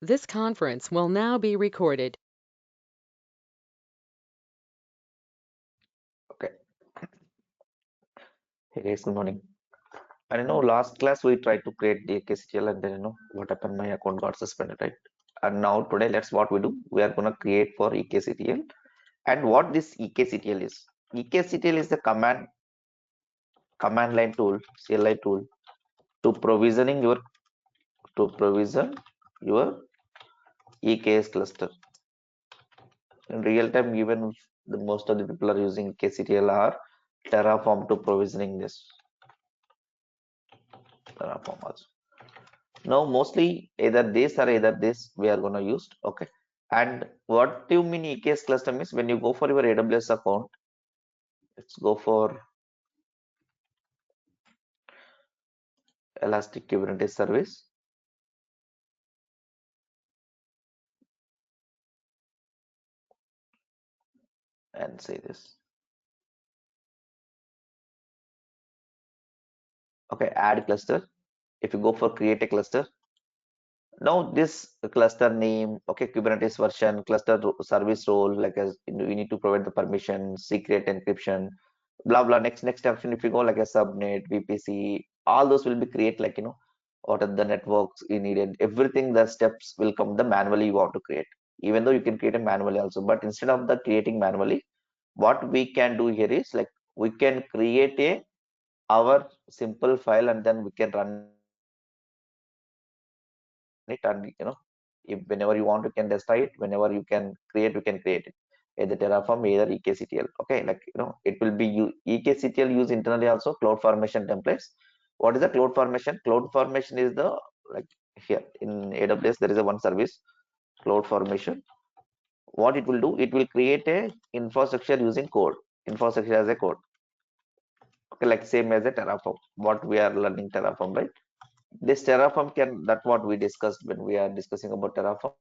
This conference will now be recorded. Okay. Hey guys, good morning. And last class we tried to create the eksctl and then what happened? My account got suspended, right? And now today, let's what we do. We are gonna create for eksctl. And what this eksctl is? Eksctl is the command line tool, CLI tool to provision your EKS cluster. In real time, given the most of the people are using eksctl are Terraform to provisioning this Terraform also. Now mostly either this or either this we are going to use. Okay. And what do you mean EKS cluster means? When you go for your AWS account, let's go for Elastic Kubernetes service and say this. Okay, add cluster. If you go for create a cluster, now this cluster name, okay, Kubernetes version, service role, like as we need to provide the permission, secret encryption, blah blah. Next option, if you go like a subnet, VPC, all those will be create like what are the networks you needed. Everything the steps will come the manually you want to create. Even though you can create it manually also, but instead of the creating manually, what we can do here is like we can create our simple file and then we can run it, and if whenever you want you can destroy it, whenever you can create it, either Terraform, either eksctl. Okay, like it will be eksctl use internally also cloud formation templates. What is the cloud formation? Cloud formation is the like here in AWS there is a one service cloud formation. What it will do, it will create a infrastructure using code, infrastructure as a code. Okay, like same as a Terraform, what we are learning Terraform, right? This Terraform can, that what we discussed when we are discussing about Terraform,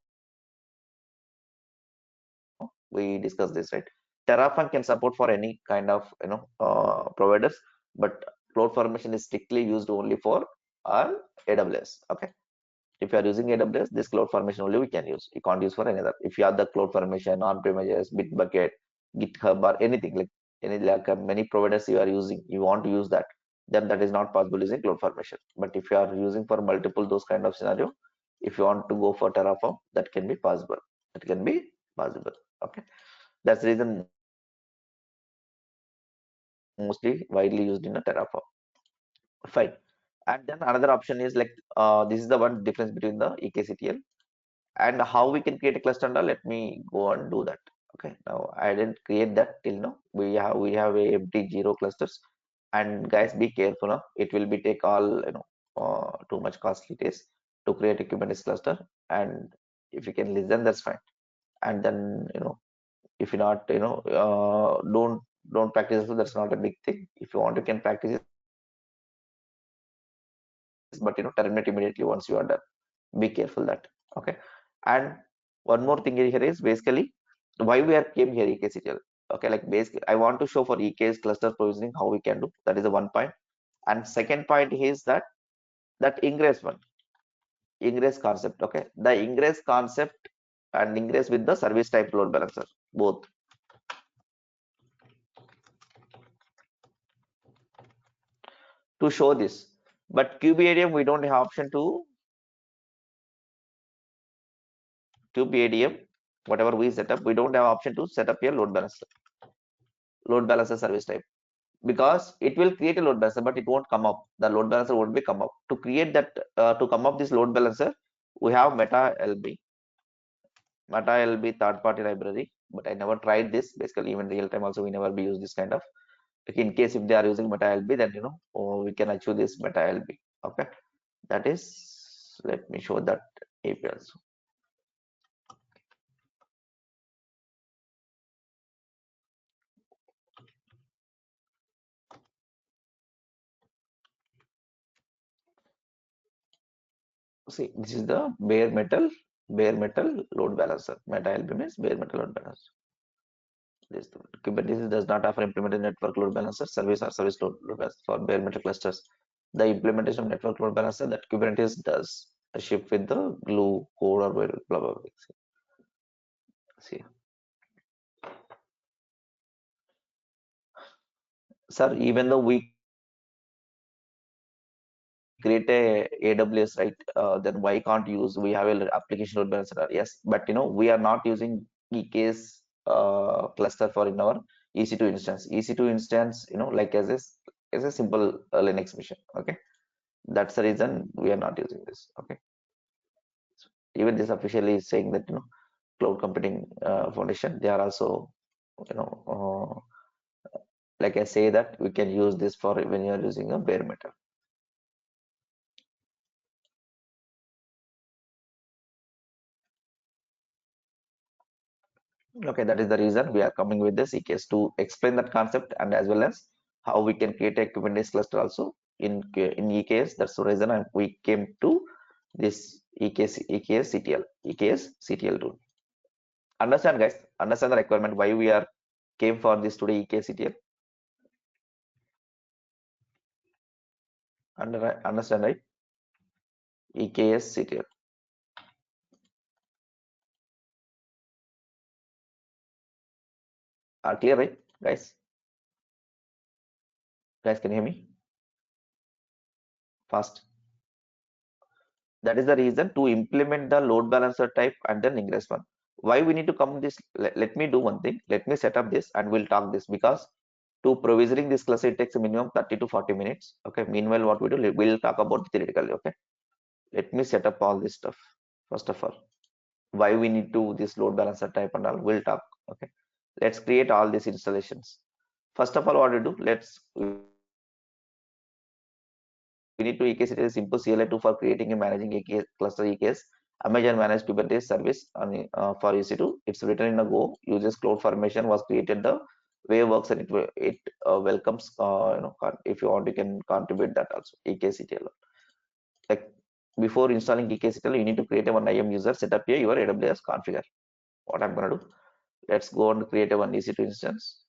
we discussed this, right? Terraform can support for any kind of providers, but cloud formation is strictly used only for our AWS. Okay, if you are using AWS, this cloud formation only we can use. You can't use for another. If you have the cloud formation on premises, Bitbucket, GitHub, or anything like many providers you are using, you want to use that, then that is not possible using cloud formation. But if you are using for multiple those kind of scenario, if you want to go for Terraform, that can be possible. It can be possible. Okay, that's the reason mostly widely used in a Terraform. Fine. And then another option is like this is the one difference between the eksctl and how we can create a cluster and all. Let me go and do that. Okay, now I didn't create that till now. We have a empty zero clusters, and guys be careful. It will be take all too much costly days to create a Kubernetes cluster, and if you can listen, that's fine. And then if you not don't practice, so that's not a big thing. If you want, you can practice it, but terminate immediately once you are done. Be careful that. Okay. And one more thing here is basically why we are came here eksctl. Okay, like basically I want to show for EKS cluster provisioning how we can do. That is the one point. And second point is that ingress one, ingress concept. Okay, the ingress concept and ingress with the service type load balancer both. To show this, but kubeadm we don't have option to kubeadm, whatever we set up, we don't have option to set up a load balancer service type, because it will create a load balancer but it won't come up, the load balancer won't be come up. To create that, to come up this load balancer, we have meta lb third party library, but I never tried this. Basically even real time also we never be use this kind of, like in case if they are using meta lb, then we can achieve this meta lb. Okay, that is, let me show that API also. See, this is the bare metal load balancer. Meta lb means bare metal load balancer. This Kubernetes does not offer implemented network load balancer service or service load balancer for bare metal clusters. The implementation of network load balancer that Kubernetes does. ship with the glue code or blah blah blah. See, sir, even though we create a AWS, right? Then why can't use, we have a application load balancer? Yes, but we are not using EKS cluster for in our EC2 instance. EC2 instance, like as a simple Linux machine. Okay, that's the reason we are not using this. Okay, even this officially is saying that Cloud Computing Foundation, they are also you know like I say that we can use this for when you are using a bare metal. Okay, that is the reason we are coming with this EKS to explain that concept, and as well as how we can create a Kubernetes cluster also in EKS. That's the reason we came to this EKS CTL tool. Understand, guys? Understand the requirement why we are came for this today EKS CTL. Understand, right? EKS CTL. Are clear, right, guys? Guys, can you hear me? Fast. That is the reason to implement the load balancer type and then ingress one. Why we need to come this? Let me do one thing. Let me set up this and we'll talk this, because to provisioning this cluster it takes a minimum 30 to 40 minutes. Okay. Meanwhile, what we do, we'll talk about theoretically. Okay. Let me set up all this stuff. First of all, why we need to this load balancer type and all, we'll talk. Okay. Let's create all these installations. First of all, what we do? We need to EKS it is simple CLI2 for creating and managing EKS cluster EKS. Amazon managed Kubernetes service for EC2. It's written in a Go. Uses cloud formation was created the way it works, and it welcomes if you want you can contribute that also eksctl. Like before installing eksctl, you need to create a one IAM user, set up here your AWS configure. What I'm gonna do? Let's go and create a one EC2 instance.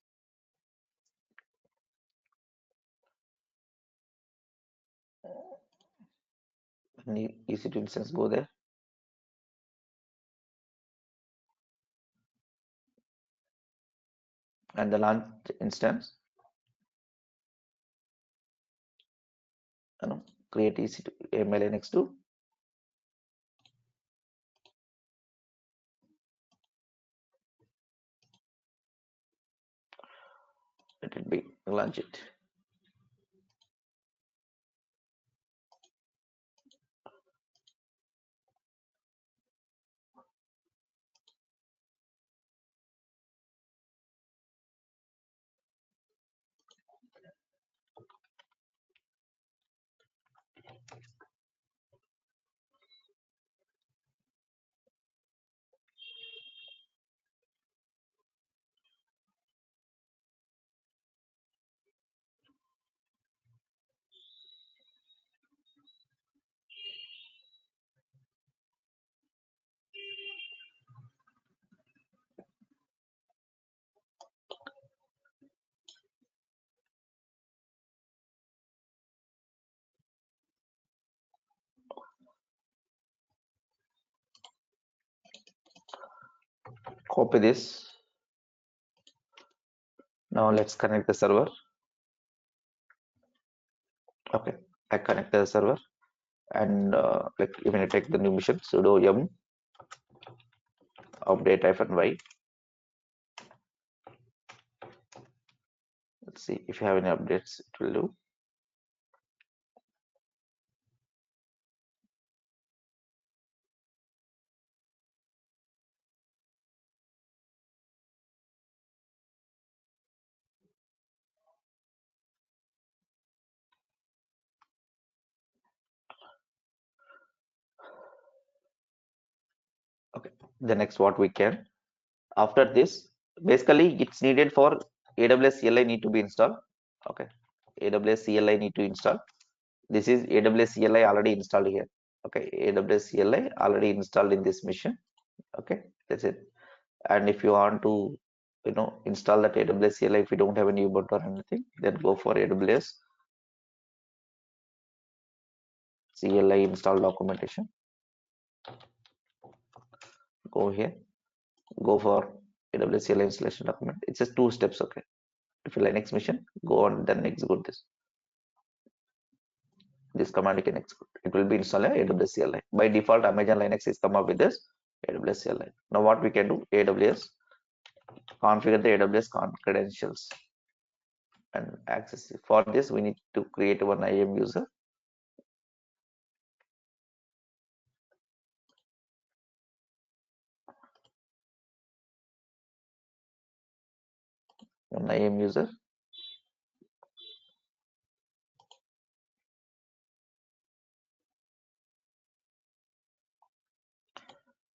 EC2 instance, go there and the launch instance. Create EC2 MLNX2. Let it be, launch it. Copy this. Now let's connect the server. Okay, I connect the server, and like even I take the new mission sudo yum update -y. Let's see if you have any updates, it will do. Okay, the next what we can, after this, basically it's needed for AWS CLI need to be installed. Okay, AWS CLI need to install. This is AWS CLI already installed here. Okay, AWS CLI already installed in this mission. Okay, that's it. And if you want to install that AWS CLI, if you don't have any Ubuntu or anything, then go for AWS CLI install documentation. Go here, go for AWS CLI installation document. It's just 2 steps. Okay, if you Linux mission, go on, then execute this command you can execute. It will be installed AWS CLI. By default, Amazon Linux is come up with this AWS CLI. Now what we can do, AWS, configure the AWS credentials and access. For this, we need to create one IAM user. One IAM user.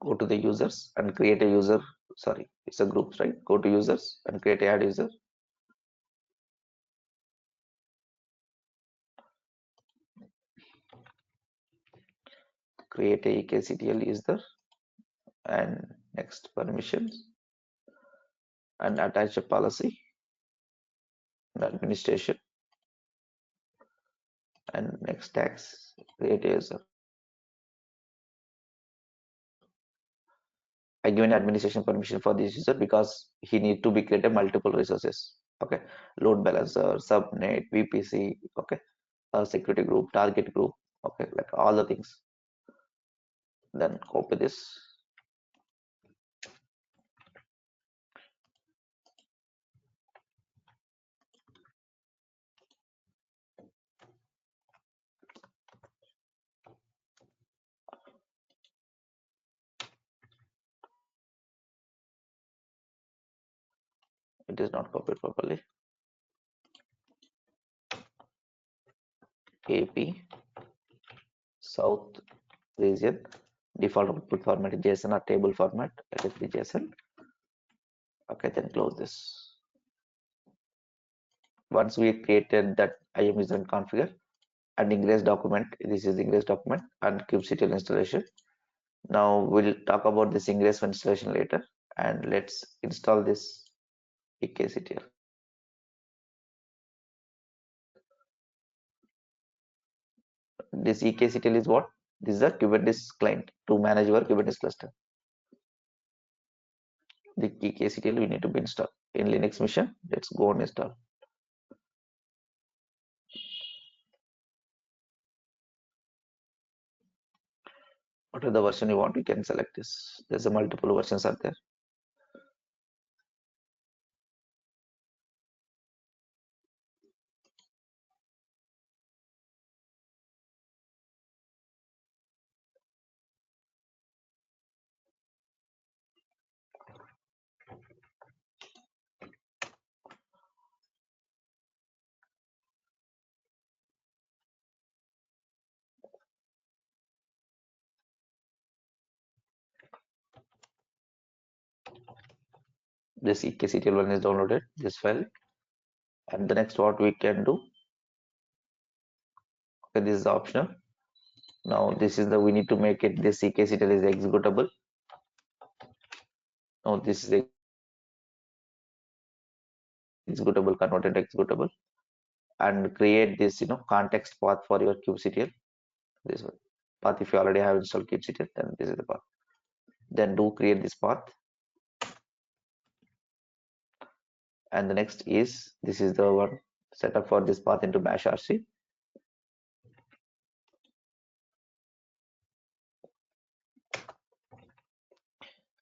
Go to the users and create a user. Sorry, it's a group, right? Go to users and create a add user. Create a eksctl user and next permissions and attach a policy and administration and next tags, create a user. I given administration permission for this user because he need to be created multiple resources. Okay, load balancer, subnet, VPC. Okay, security group, target group. Okay, like all the things. Then copy this. It is not copied properly. AP South region default output format is JSON or table format. Let it be JSON. Okay, then close this. Once we created that IAM user and configure and ingress document, this is ingress document and kubectl installation. Now we'll talk about this ingress installation later, and let's install this eksctl. This eksctl is what? This is a Kubernetes client to manage your Kubernetes cluster. The eksctl we need to be installed in Linux machine. Let's go and install. Whatever the version you want, you can select this. There's a multiple versions are there. This eksctl one is downloaded, this file. And the next what we can do, okay, this is optional. Now this is the, we need to make it, this eksctl is executable. Now this is executable, converted executable, and create this context path for your kubectl. This one path, if you already have installed kubectl, then this is the path. Then do create this path. And the next is, this is the one setup for this path into bash rc.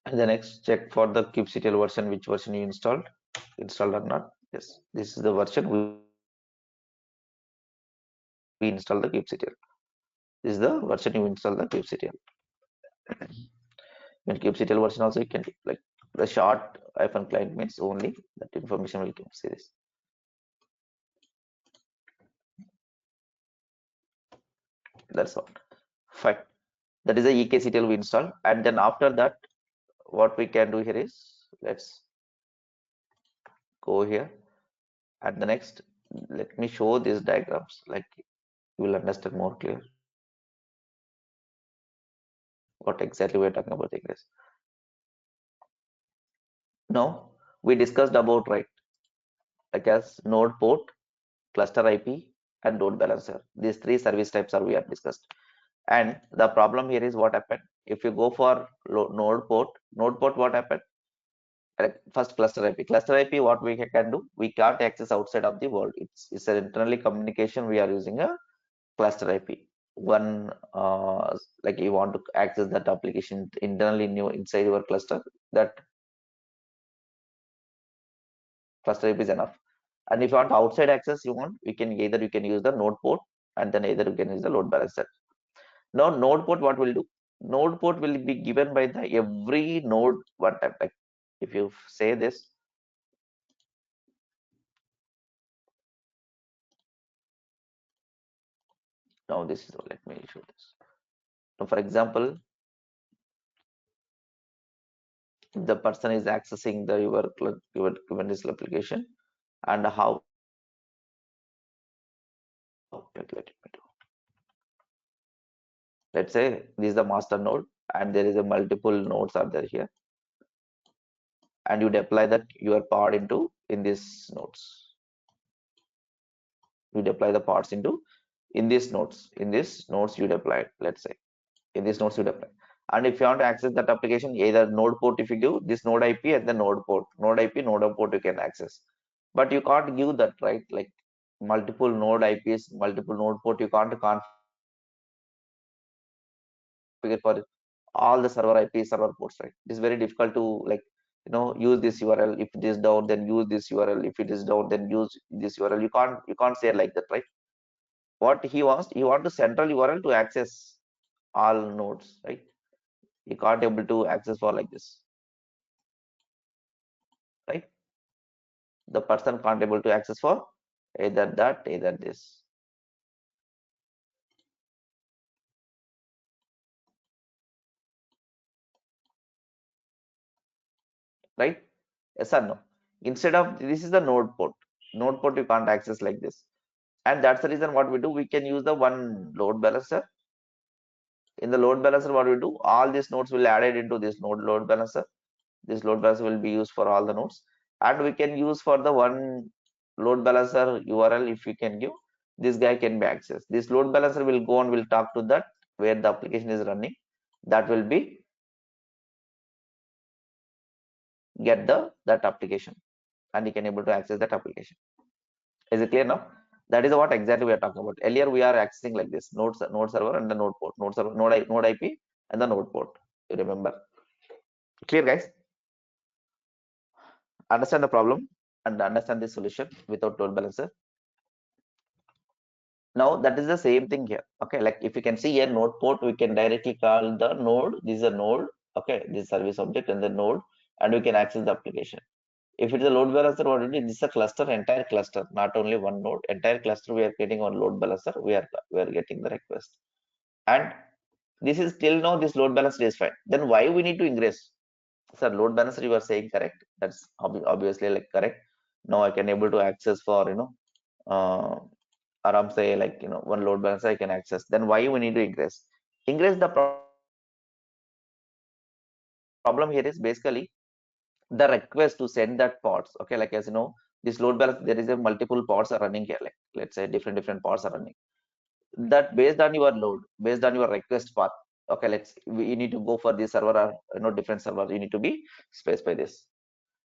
And the next, check for the kubectl version, which version you installed or not. Yes, this is the version we install the kubectl. This is the version you install the kubectl. In kubectl version also you can do, like the short hyphen client means only that information will come. See this. That's all. Fine. That is the eksctl we install. And then after that, what we can do here is, let's go here. And the next, let me show these diagrams, like you will understand more clear what exactly we're talking about English. Now we discussed about, right, like as node port, cluster IP, and load balancer. These three service types are we have discussed. And the problem here is what happened. If you go for node port, what happened? First cluster IP. Cluster IP, what we can do? We can't access outside of the world. It's an internally communication. We are using a cluster IP. One like you want to access that application internally inside your cluster, that cluster IP is enough. And if you want outside access, you can use the node port, and then either you can use the load balancer. Now node port, what will do? Node port will be given by the every node one time. Like if you say this, now this is, let me show this. Now for example, the person is accessing the your Kubernetes application, and how, let me do. Let's say this is the master node, and there is a multiple nodes are there here, and you deploy that your pod into in these nodes. You deploy the pods into in these nodes you deploy it, let's say in these nodes you deploy. And if you want to access that application, either node port, if you give this node IP and the node port, node IP, node port, you can access. But you can't give that, right? Like multiple node IPs, multiple node port, you can't configure for all the server IP, server ports, right? It's very difficult to, like, use this URL. If it is down, then use this URL. If it is down, then use this URL. You can't say like that, right? What he wants to central URL to access all nodes, right? You can't able to access for like this, right? The person can't able to access for either that, either this, right? Yes or no? Instead of, this is the node port. Node port you can't access like this, and that's the reason what we do. We can use the one load balancer. In the load balancer, what we do? All these nodes will added into this node load balancer. This load balancer will be used for all the nodes, and we can use for the one load balancer URL. If we can give, this guy can be accessed. This load balancer will go and will talk to that where the application is running. That will be get that application, and you can able to access that application. Is it clear now? That is what exactly we are talking about. Earlier we are accessing like this: node server and the node port, node server, node IP, and the node port. You remember? Clear, guys? Understand the problem and understand the solution without load balancer. Now that is the same thing here. Okay, like if you can see here, node port, we can directly call the node. This is a node. Okay, this service object and the node, and we can access the application. If it is a load balancer, what it is? This is a cluster, entire cluster, not only one node, entire cluster. We are getting on load balancer. We are getting the request, and this is till now this load balancer is fine. Then why we need to ingress? Sir, load balancer you are saying correct. That's obviously like correct. Now I can able to access for uh, around say like one load balancer I can access. Then why we need to ingress? Ingress, the problem here is basically the request to send that pods. Okay, like as you know, this load balance, there is a multiple pods are running here. Like let's say different pods are running. That based on your load, based on your request path. Okay, you need to go for this server or different server. You need to be specify this.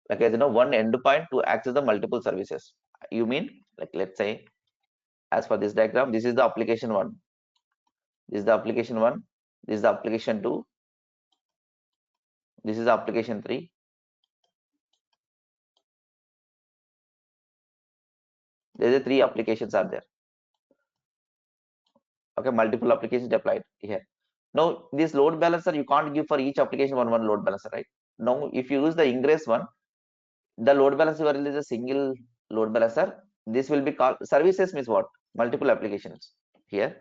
Like as one endpoint to access the multiple services. You mean like let's say as for this diagram, this is the application one. This is the application one. This is the application two. This is the application three. There are three applications are there. Okay, multiple applications deployed here. Now this load balancer, you can't give for each application one load balancer, right? Now if you use the ingress one, the load balancer URL is a single load balancer. This will be called services, means what? Multiple applications. Here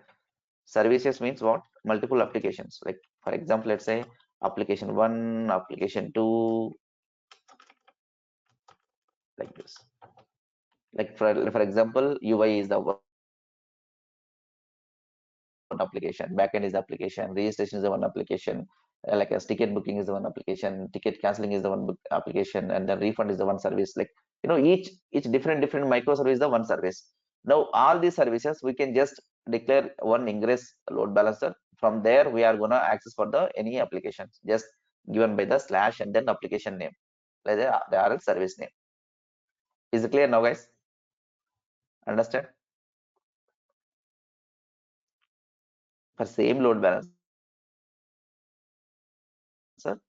services means what? Multiple applications. Like for example, let's say application one, application two, like this. Like for example, UI is the one application, backend is the application, registration is the one application, like as ticket booking is the one application, ticket canceling is the one application, and then refund is the one service. Like each different microservice is the one service. Now all these services we can just declare one ingress load balancer From there, we are gonna access for the any applications just given by the slash and then application name, like the RL service name. Is it clear now, guys? Understand? For same load balancer,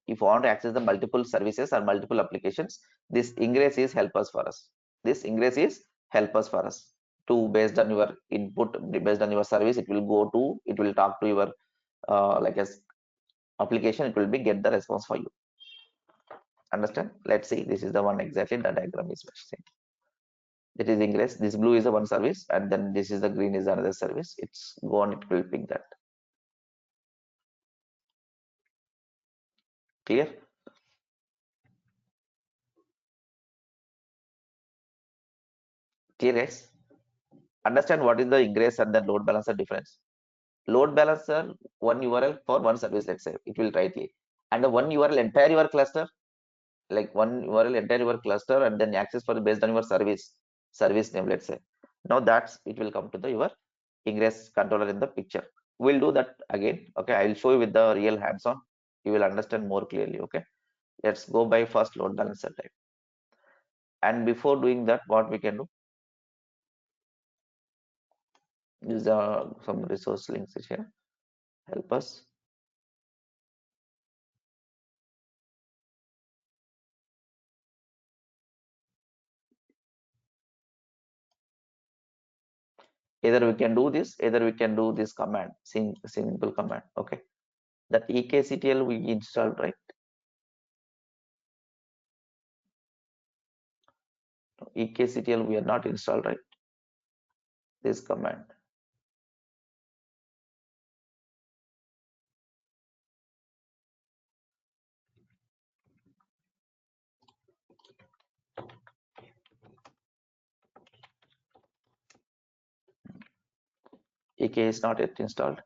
if you want to access the multiple services or multiple applications, this ingress is help us for us. This ingress is help us for us to, based on your input, based on your service, it will go to, it will talk to your like as application, it will be get the response for you. Understand? Let's see, this is the one exactly the diagram is saying. That is ingress. This blue is the one service, and then this is the green is another service. It's go on, it will pick that. Clear? Clear, guys? Understand what is the ingress and the load balancer difference? Load balancer, one URL for one service, let's say, it will write it. And the one URL entire your cluster, like one URL entire your cluster, and then access for based on your service name, let's say. Now that's it will come to the your ingress controller in the picture. We'll do that again. Okay, I will show you with the real hands-on. You will understand more clearly. Okay, let's go by first load balancer type. And before doing that, what we can do, these are some resource links here, help us. Either we can do this, either we can do this command, simple command. Okay, that eksctl we installed, right? Eksctl we are not installed, right? This command, ek is not yet installed.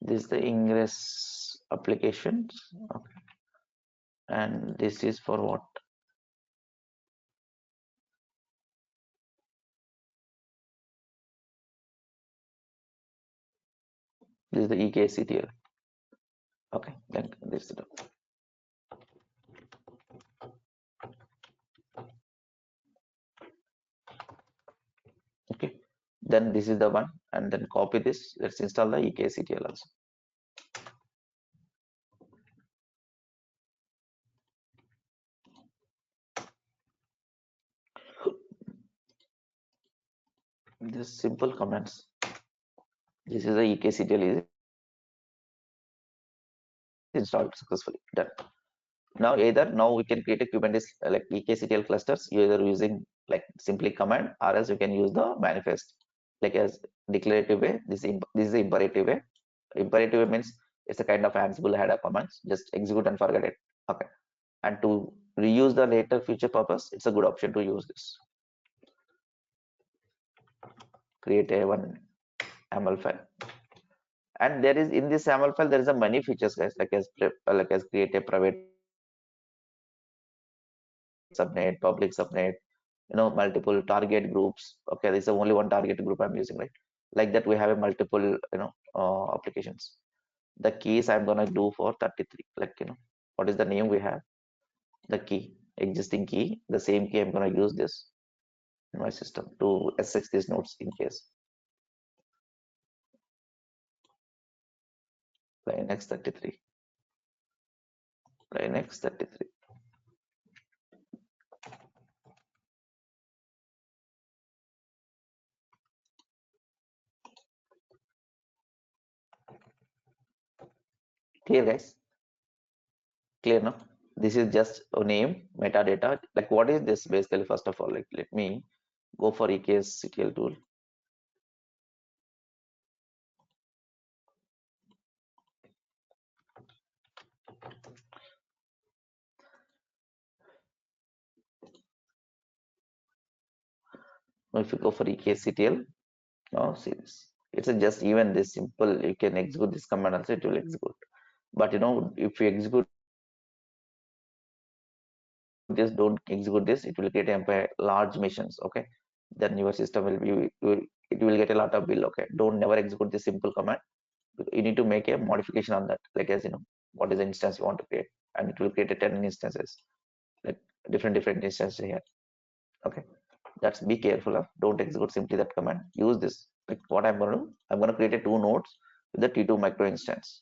This is the ingress applications. Okay, and this is for what? This is the eksctl. Okay, then this is the, okay, then this is the one, and then copy this. Let's install the eksctl also. This simple commands. This is the eksctl is installed successfully. Done. Now either now we can create a Kubernetes like eksctl clusters. You either using like simply command, or else you can use the manifest like as declarative way. This is the imperative way. Imperative way means it's a kind of Ansible header commands. Just execute and forget it. Okay. And to reuse the later future purpose, it's a good option to use this. Create a one YAML file. And there is in this YAML file there is a many features, guys, like as create a private subnet, public subnet, multiple target groups. Okay, this is only one target group I'm using, right? Like that we have a multiple applications. The keys I'm gonna do for 33, like what is the name we have, the key, existing key, the same key I'm gonna use this in my system to access these nodes in case. Linux 33, Linux 33. Clear, guys? Clear now? This is just a name, metadata. Like what is this basically? First of all, like let me go for eksctl tool. Now if you go for eksctl, now see this It's a just even this simple. You can execute this command also, it will execute. But if you execute this, don't execute this, it will get a large missions. Okay, then your system will be, it will get a lot of bill. Okay, don't never execute this simple command. You need to make a modification on that, like as what is the instance you want to create, and it will create a 10 instances, like different instances here. Okay, that's, be careful of, don't execute simply that command. Use this, like what I'm going to do, I'm going to create a 2 nodes with the T2 micro instance.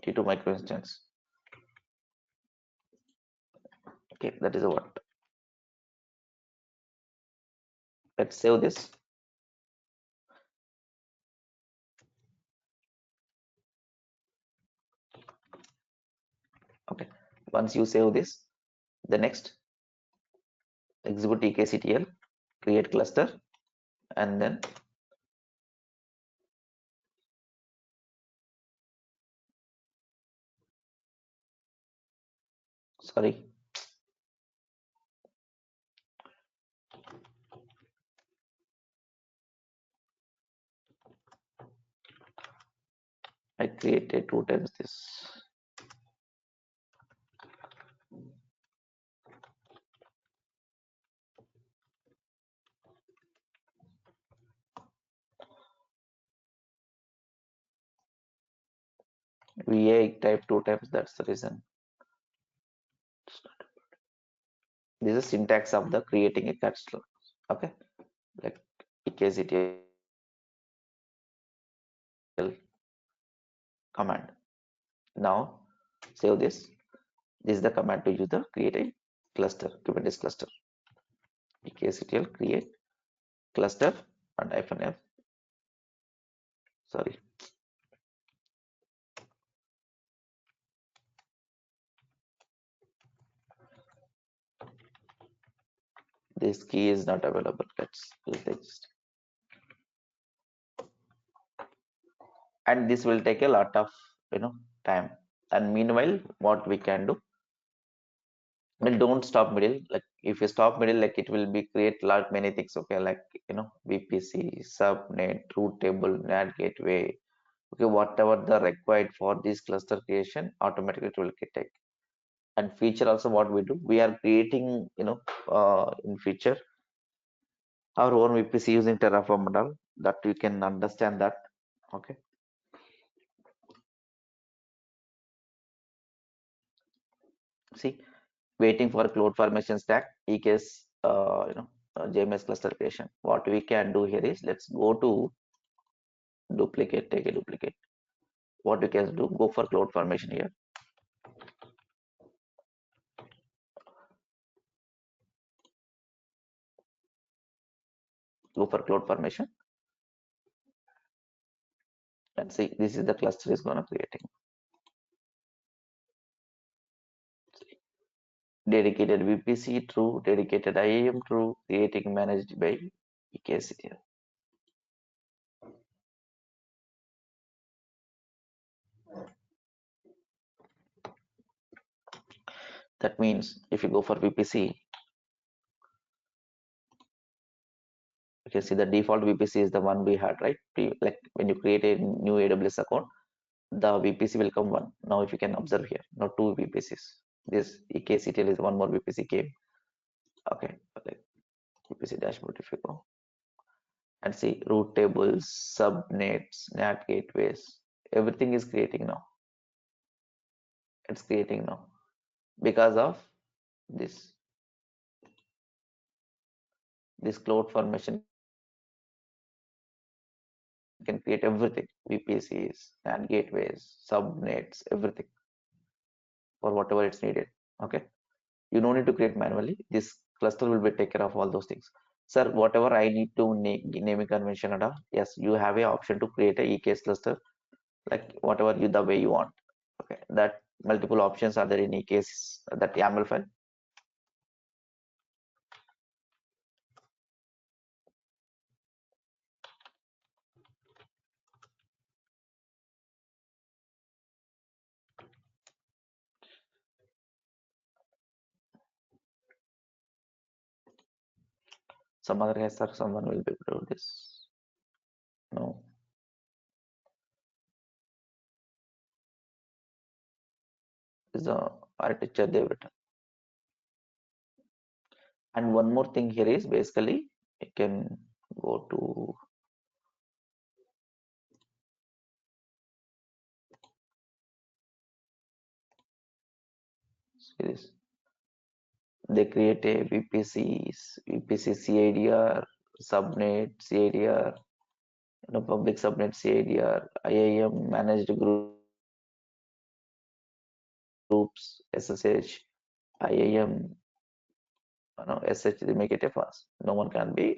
T2 micro instance. Okay, that is a what. Let's save this. Okay, once you save this, the next, execute eksctl, create cluster, and then sorry, I created 2 times this. VA type 2 times, that's the reason. This is syntax of the creating a cluster. Okay, like eksctl command. Now save this. This is the command to use the create a cluster, Kubernetes cluster. eksctl create cluster and -f. Sorry, this key is not available. Let's use this, and this will take a lot of time. And meanwhile, what we can do, well, don't stop middle. Like if you stop middle, like it will be create lot many things. Okay, like VPC, subnet, root table, NAT gateway. Okay, whatever the required for this cluster creation, automatically it will get take. And feature also, what we do, we are creating in feature our own VPC using Terraform and all, that you can understand that. Okay, see, waiting for cloud formation stack, EKS, JMS cluster creation. What we can do here is, let's go to duplicate, take a duplicate. What you can do, go for cloud formation here. Go for cloud formation and see, this is the cluster is gonna creating. Dedicated VPC true, dedicated IAM true, creating managed by eksctl. That means if you go for VPC, you can see the default VPC is the one we had, right? Like when you create a new AWS account, the VPC will come one. Now if you can observe here, now 2 VPCs. This eksctl is one more VPC came. Okay, like VPC dashboard, if you go and see, root tables, subnets, NAT gateways, everything is creating now. It's creating now because of this cloud formation can create everything, VPCs, NAT gateways, subnets, everything for whatever it's needed. Okay, you don't need to create manually. This cluster will be take care of all those things. Sir, whatever I need to naming convention and all, yes, you have a option to create a EKS cluster, like whatever you the way you want. Okay, that multiple options are there in EKS, that YAML file. Some other guys, sir, someone will be able to do this. No, is the architecture they've written. And one more thing here is basically you can go to see this. They create a VPC CIDR, subnet CIDR, public subnet CIDR, IAM managed groups, SSH, IAM, SH. They make it a fast. No one can be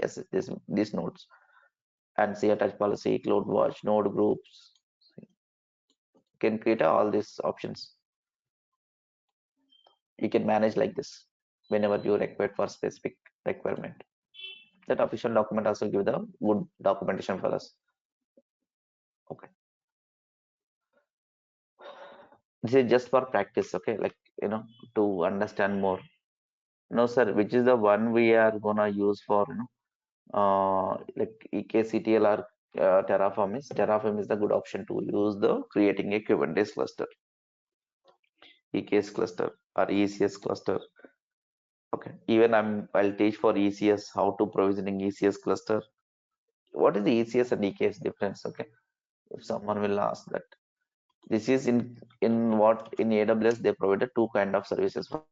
these nodes. And see attach policy, cloud watch, node groups. You can create all these options. You can manage like this whenever you require for specific requirement. That official document also give the good documentation for us. Okay, this is just for practice. Okay, like to understand more. No, sir, which is the one we are gonna use for like eksctl or Terraform is the good option to use the creating a Kubernetes cluster, EKS cluster or ECS cluster. Okay, even I'll teach for ECS how to provisioning ECS cluster. What is the ECS and EKS difference? Okay, if someone will ask that, this is in what in AWS they provided two kind of services for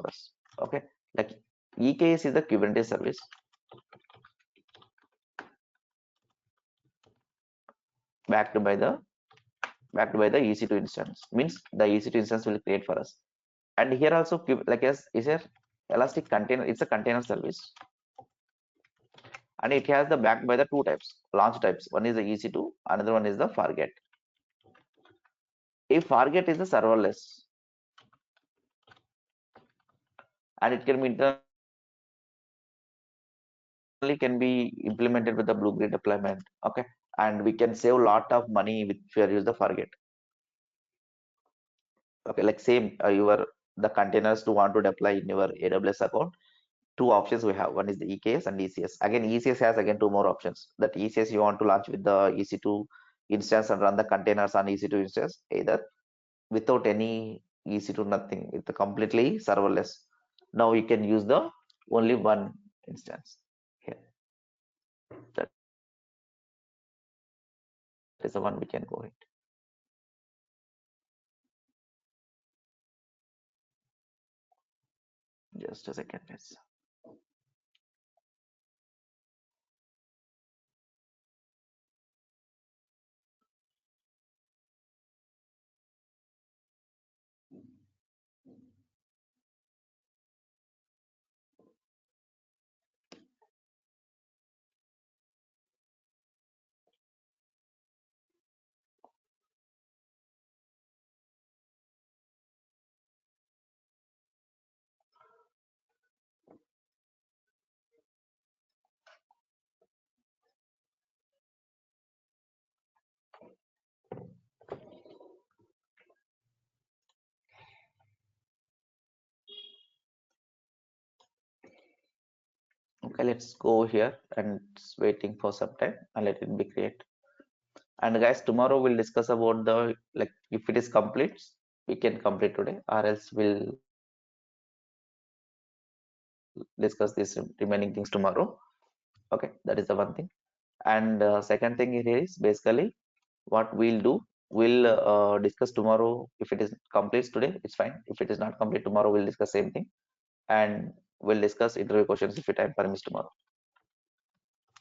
us. Okay, like EKS is the Kubernetes service backed by the EC2 instance. Means the EC2 instance will create for us. And here also like as is a elastic container. It's a container service, and it has the backed by the two types launch types. One is the EC2, another one is the Fargate. If Fargate is the serverless, and it can be internally can be implemented with the blue grid deployment. Okay, and we can save a lot of money if you use the Fargate. Okay, like same your the containers to want to deploy in your AWS account. Two options we have. One is the EKS and ECS. Again, ECS has again two more options. That ECS you want to launch with the EC2 instance and run the containers on EC2 instance, either without any EC2 nothing. It's completely serverless. Now you can use the only one instance here. That is the one we can go it. Just a second, please. Okay, let's go here and it's waiting for some time and let it be create. And guys, tomorrow we'll discuss about the like if it is complete, we can complete today, or else we'll discuss these remaining things tomorrow. Okay, that is the one thing. And second thing here is basically what we'll do. We'll discuss tomorrow. If it is complete today, it's fine. If it is not complete tomorrow, we'll discuss same thing, and we'll discuss interview questions if time permits tomorrow.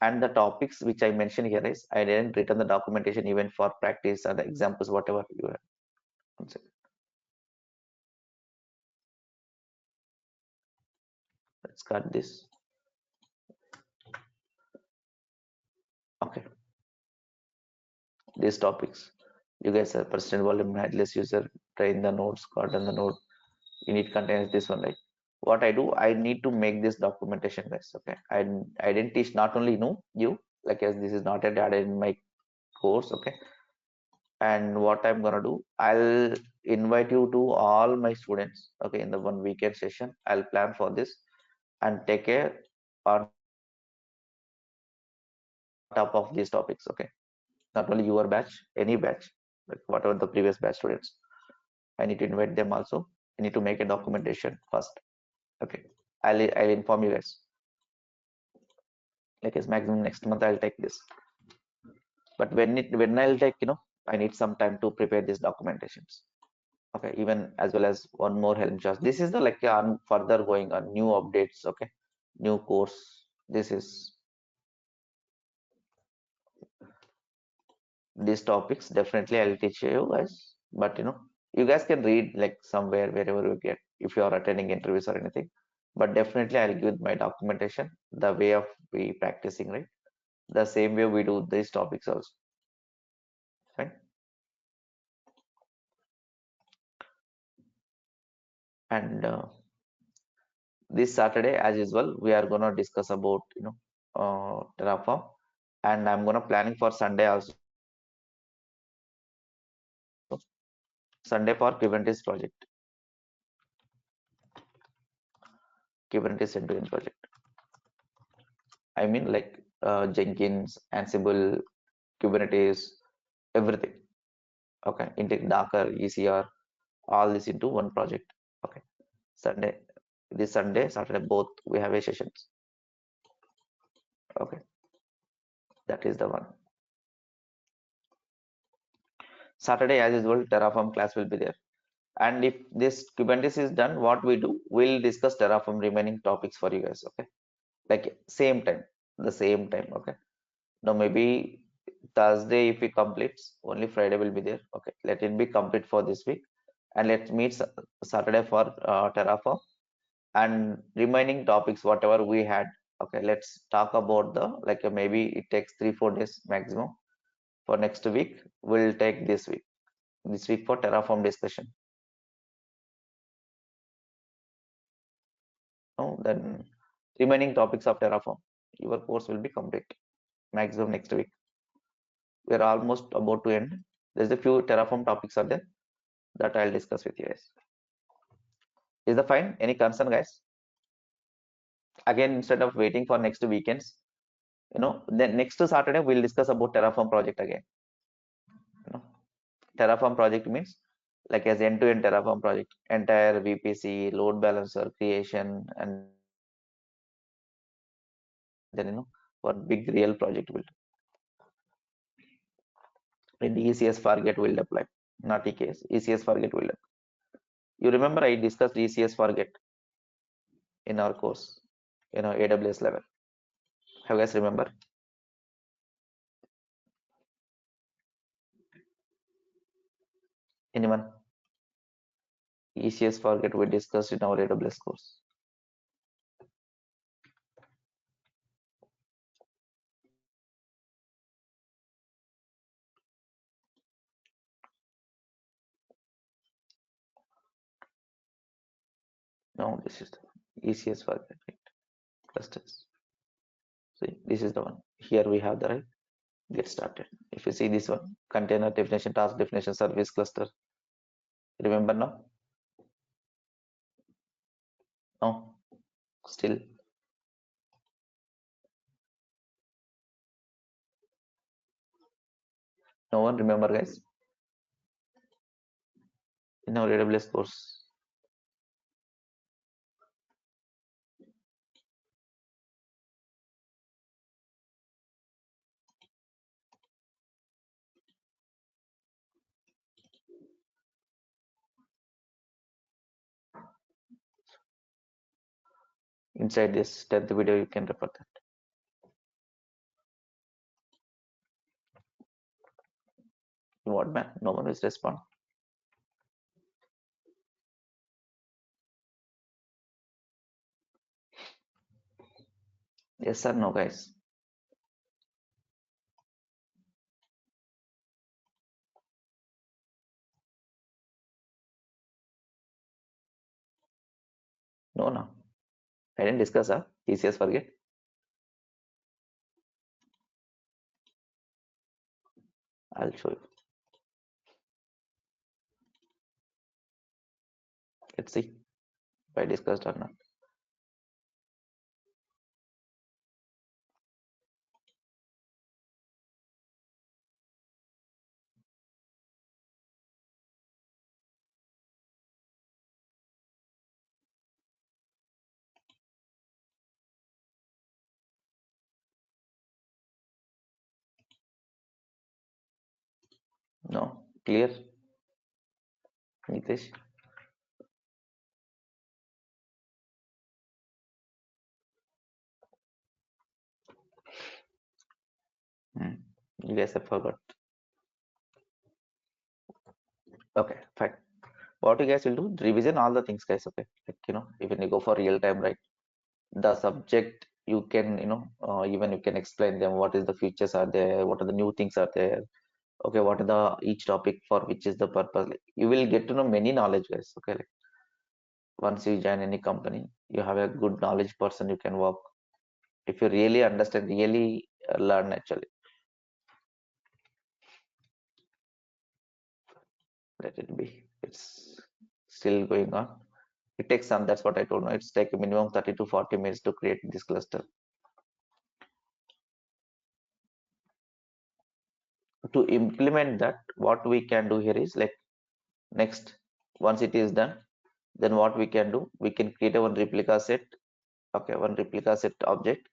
And the topics which I mentioned here is I didn't written the documentation even for practice and the examples whatever you have. One second. Let's cut this. Okay, these topics. You guys are persistent volume, headless user, train the nodes, cordon the node, init contains this one, right? What I do, I need to make this documentation, guys. Okay, I didn't teach not only you like as this is not yet added in my course. Okay, and what I'm gonna do, I'll invite you to all my students. Okay, in the one weekend session, I'll plan for this and take a on top of these topics. Okay, not only your batch, any batch, like whatever the previous batch students. I need to invite them also. I need to make a documentation first. Okay, I'll inform you guys. Like as maximum next month I'll take this. But when I'll take, I need some time to prepare these documentations. Okay, even as well as one more helm chart. This is the like on further going on new updates. Okay, new course. This is these topics. Definitely I'll teach you guys. But you guys can read like somewhere wherever you get if you are attending interviews or anything. But definitely I'll give my documentation, the way of we practicing, right? The same way we do these topics also. Right? And this Saturday, as usual, we are gonna discuss about Terraform, and I'm gonna planning for Sunday also. Sunday for Kubernetes end-to-end project. I mean like Jenkins, Ansible, Kubernetes, everything. Okay, intake Docker, ECR, all this into one project. Okay, Sunday, this Sunday, Saturday, both we have a sessions. Okay, that is the one. Saturday, as usual, Terraform class will be there. And if this Kubernetes is done, what we do, we'll discuss Terraform remaining topics for you guys. Okay, like same time, the same time. Okay, now maybe Thursday if we complete, only Friday will be there. Okay, let it be complete for this week, and let's meet Saturday for Terraform and remaining topics whatever we had. Okay, let's talk about the like maybe it takes 3-4 days maximum. For next week, we'll take this week for Terraform discussion. No, then remaining topics of Terraform, your course will be complete maximum next week. We're almost about to end. There's a few Terraform topics are there that I'll discuss with you guys. Is that fine? Any concern, guys? Again, instead of waiting for next weekends, then next Saturday we'll discuss about Terraform project again. Terraform project means like as end-to-end Terraform project, entire VPC, load balancer creation, and then one big real project will. In ECS forget will deploy, not EKS. ECS forget will deploy. You remember I discussed ECS forget in our course, AWS level. Have you guys remember? Anyone? ECS forget we discussed in our AWS course. No, this is the ECS forget, right? Clusters. See, this is the one. Here we have the right. Get started. If you see this one, container definition, task definition, service cluster. Remember now? No, still no one remember, guys. In our AWS course, inside this 10th video, you can refer that. What man? No one is respond. Yes or no, guys? No, no. I didn't discuss. TCS forget. I'll show you. Let's see if I discussed or not. No, clear, Nitish? Hmm. You guys have forgot. Okay, fine. What you guys will do, revision all the things, guys. Okay, like even you go for real time, right? The subject you can, even you can explain them. What is the features are there? What are the new things are there? Okay, what are the each topic for which is the purpose? Like, you will get to know many knowledge, guys. Okay, like once you join any company, you have a good knowledge person you can work. If you really understand, really learn actually. Let it be. It's still going on. It takes some. That's what I told you. It's take a minimum 30 to 40 minutes to create this cluster. To implement that, what we can do here is like next, once it is done, then what we can do, we can create a one replica set. Okay, one replica set object,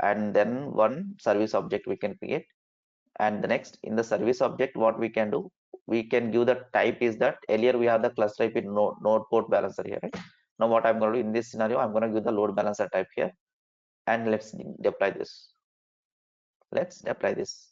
and then one service object we can create. And the next, in the service object, what we can do, we can give the type is that earlier we have the cluster type in node port balancer here, right? Now what I'm going to do in this scenario, I'm going to give the load balancer type here, and let's deploy this. Let's apply this.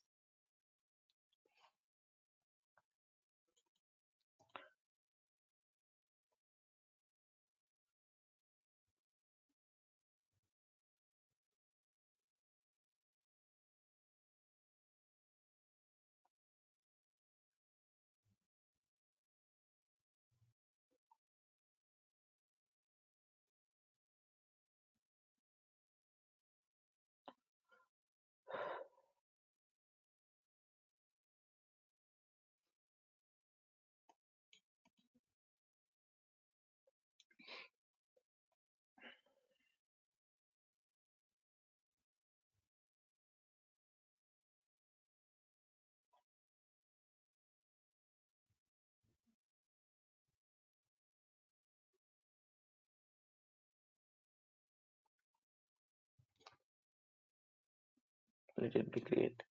Let it be create.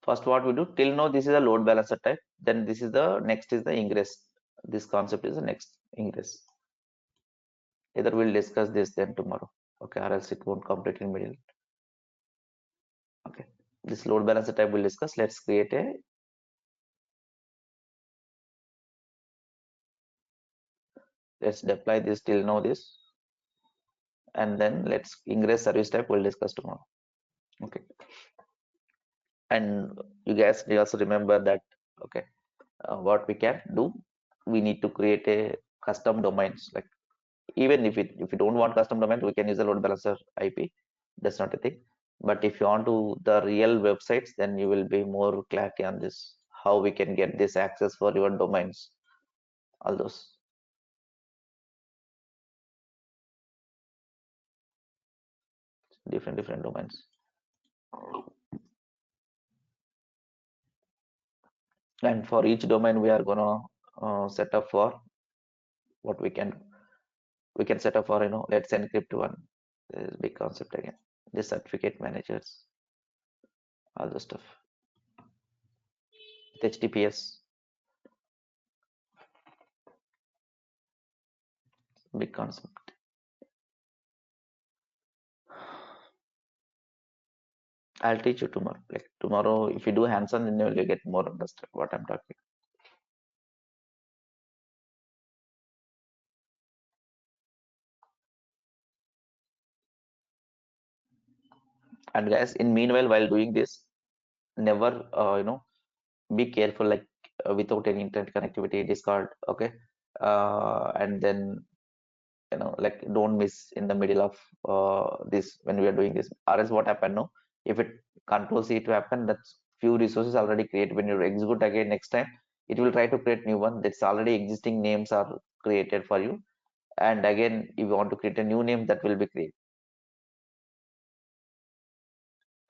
First, what we do till now, this is a load balancer type. Then this is the next is the ingress. This concept is the next ingress. Either we'll discuss this then tomorrow. Okay, or else it won't complete in middle. Okay, this load balancer type we'll discuss. Let's create a. Let's deploy this till now this, and then let's ingress service type. We'll discuss tomorrow. Okay, and you guys also remember that. Okay, what we can do, we need to create a custom domains. Like even if you don't want custom domain, we can use a load balancer IP. That's not a thing. But if you want to the real websites, then you will be more clarity on this. How we can get this access for your domains, all those different domains. And for each domain, we are gonna set up for what we can set up for let's encrypt one. This is big concept again. The certificate managers, all the stuff. HTTPS, big concept. I'll teach you tomorrow. Like tomorrow, if you do hands-on, then you will get more understand what I'm talking. And guys, in meanwhile, while doing this, never be careful. Like without any internet connectivity, Discord, okay, and then like don't miss in the middle of this when we are doing this. Or else what happen? No, if it control C to happen, that's few resources already created. When you execute again next time, it will try to create new one. That's already existing names are created for you. And again, if you want to create a new name, that will be created.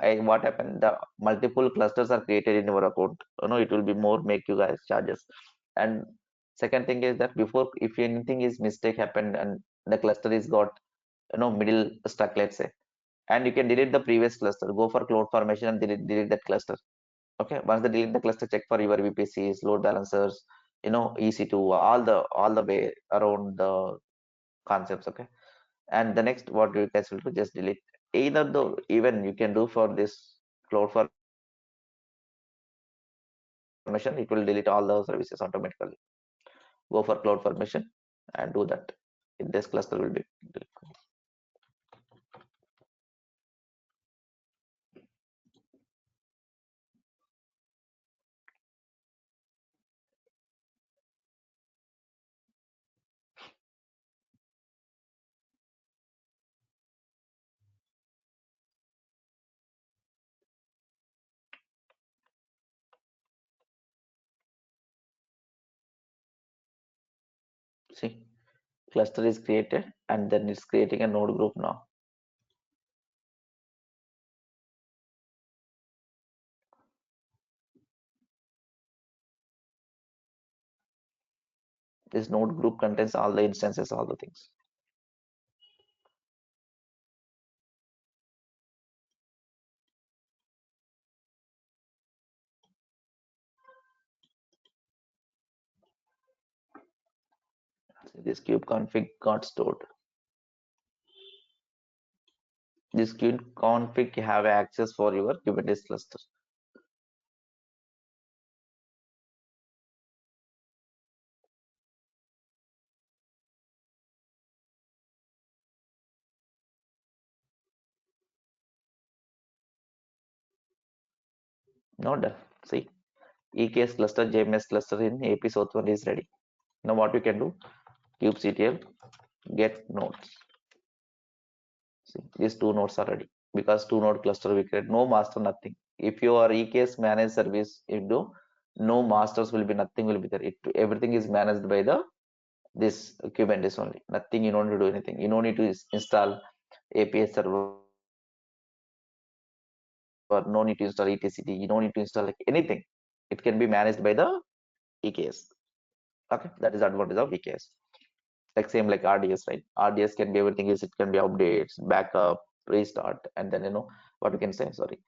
What happened? The multiple clusters are created in your account. It will be more make you guys charges. And second thing is that before, if anything is mistake happened and the cluster is got middle stuck, let's say, and you can delete the previous cluster. Go for cloud formation and delete that cluster. Okay, once they delete the cluster, check for your VPCs, load balancers, EC2, all the way around the concepts. Okay, and the next what you guys will do, just delete either the even you can do for this cloud formation, it will delete all the services automatically. Go for cloud formation and do that. This cluster will be see, cluster is created and then it's creating a node group now. This node group contains all the instances, all the things. This kube config got stored. This kube config have access for your Kubernetes cluster. Not done. See, EKS cluster, JMS cluster in AP South 1 is ready. Now what we can do, kubectl get nodes. See, these two nodes are ready because two node cluster we create, no master, nothing. If you are EKS managed service, you do no masters will be, nothing will be there. Everything is managed by the this Kubernetes only. Nothing, you don't need to do anything. You don't need to install API server, no need to install etcd, you don't need to install like anything. It can be managed by the EKS. Okay, that is the advantage of EKS. Like same like RDS, right? RDS can be everything, is it can be updates, backup, restart, and then what we can say, sorry,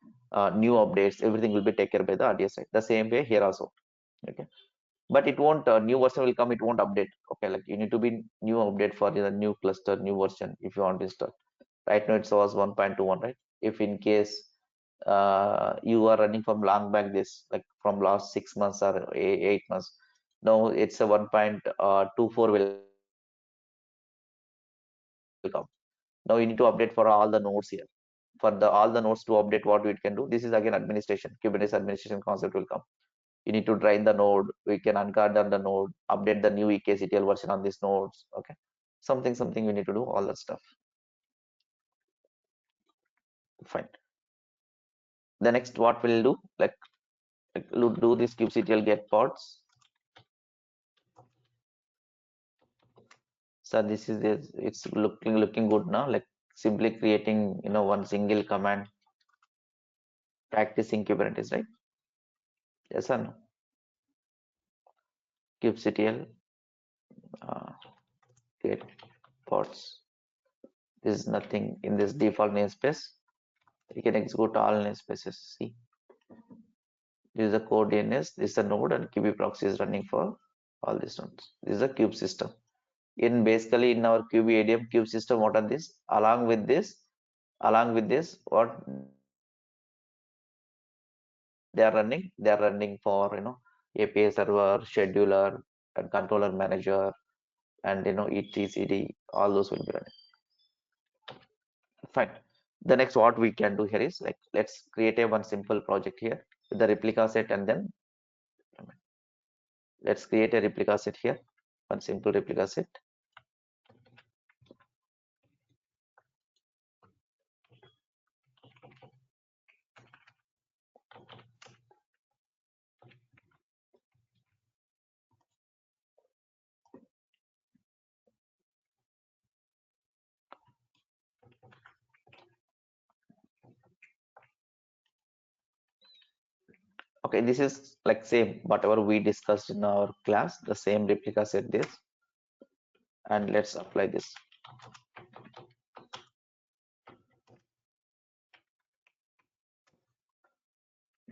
new updates, everything will be taken care by the RDS, right? The same way here also. Okay, but it won't, new version will come, it won't update. Okay, like you need to be new update for the new cluster, new version if you want to install. Right now it was 1.21, right? If in case you are running from long back, this like from last 6 months or 8 months, now it's a 1.24 will come. Now you need to update for all the nodes here. For the all the nodes to update, what we can do, this is again administration, Kubernetes administration concept will come. You need to drain the node, we can ungarden the node, update the new eksctl version on these nodes. Okay, something we need to do all that stuff. Fine. The next what we'll do, like do this kubectl get pods. So this is this, it's looking good now, like simply creating one single command, practicing Kubernetes, right? Yes or no? Kubectl get pods. There is nothing in this default namespace. You can execute all namespaces. See, this is the core DNS, this is the node, and kube proxy is running for all these nodes. This is a kube system. In basically in our kube ADM kube system, what are this? Along with this, what they are running? They are running for API server, scheduler, and controller manager, and etcd. All those will be running. Fine. The next what we can do here is like let's create a one simple project here with the replica set, and then let's create a replica set here, one simple replica set. Okay, this is like same whatever we discussed in our class, the same replica set this, and let's apply this.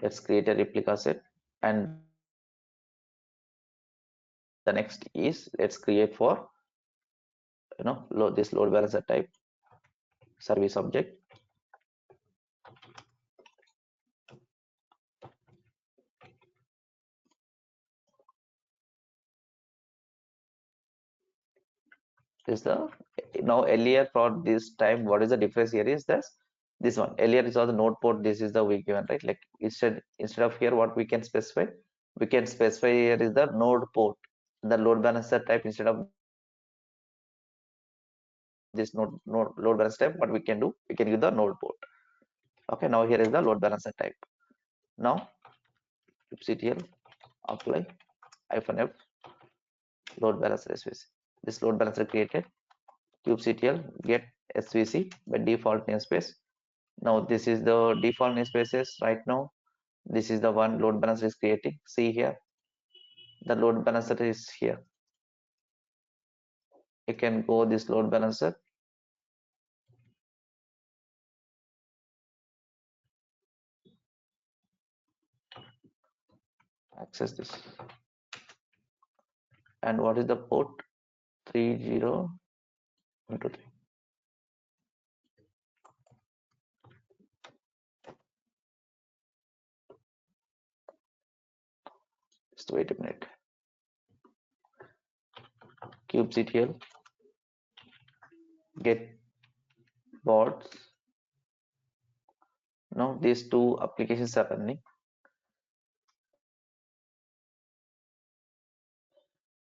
Let's create a replica set, and the next is let's create for this load balancer type service object. Is the now earlier for this time, what is the difference here is this one earlier is all the node port, this is the we given, right? Like instead of here what we can specify, here is the node port, the load balancer type. Instead of this node load balancer type, what we can do, we can give the node port. Okay, now here is the load balancer type. Now kubectl apply -f load balancer svc. This load balancer created, kubectl get svc by default namespace. Now this is the default namespaces right now. This is the one load balancer is creating. See here, the load balancer is here. You can go this load balancer, access this, and what is the port? 30123. Just wait a minute. Kubectl get boards. Now these two applications are running.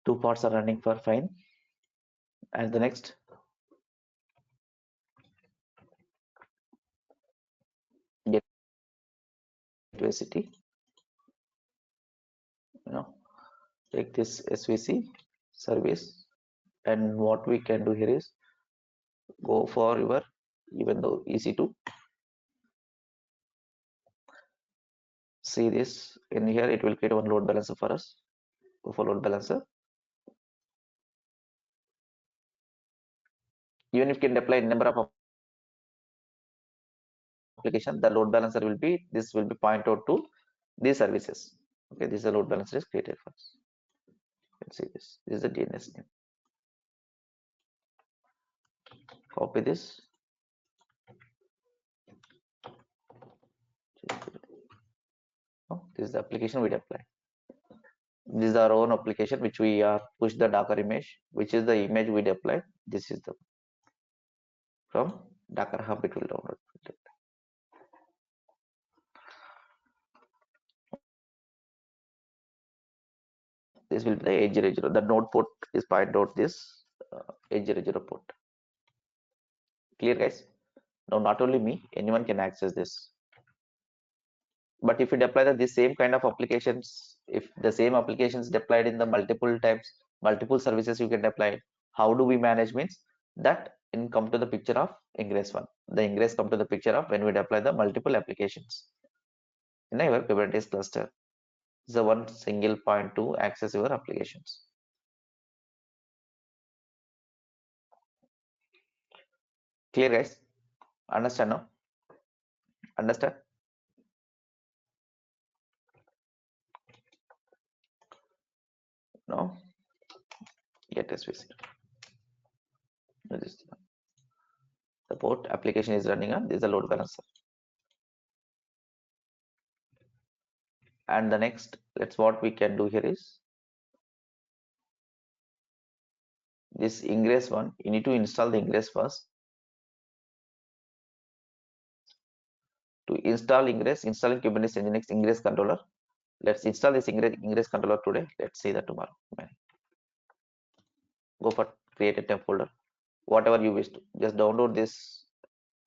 Two pods are running for fine. And the next, get to a city. Take this svc service, and what we can do here is go for your, even though EC2, see this in here, it will create one load balancer for us. Go for load balancer. Even if you can deploy number of application, the load balancer will be, this will be point out to these services. Okay, this is a load balancer is created for us. Let's see this. This is the DNS name. Copy this. Oh, this is the application we deploy. This is our own application which we are push the Docker image, which is the image we deployed. This is the from Docker Hub, it will download. This will be the 800. The node port is point out this 800 port. Clear, guys? Now not only me, anyone can access this. But if you deploy the same kind of applications, if the same applications deployed in the multiple times, multiple services you can deploy, how do we manage? Means that in come to the picture of ingress one. The ingress come to the picture of when we deploy the multiple applications in our Kubernetes cluster. It's the one single point to access your applications. Clear, guys? Understand now? Understand? No? Get SVC. The port application is running on, this is a load balancer. And the next, let's what we can do here is this ingress one. You need to install the ingress first. To install ingress, installing Kubernetes Nginx ingress controller. Let's install this ingress controller today. Let's see that tomorrow. Go for create a temp folder. Whatever you wish to. Just download this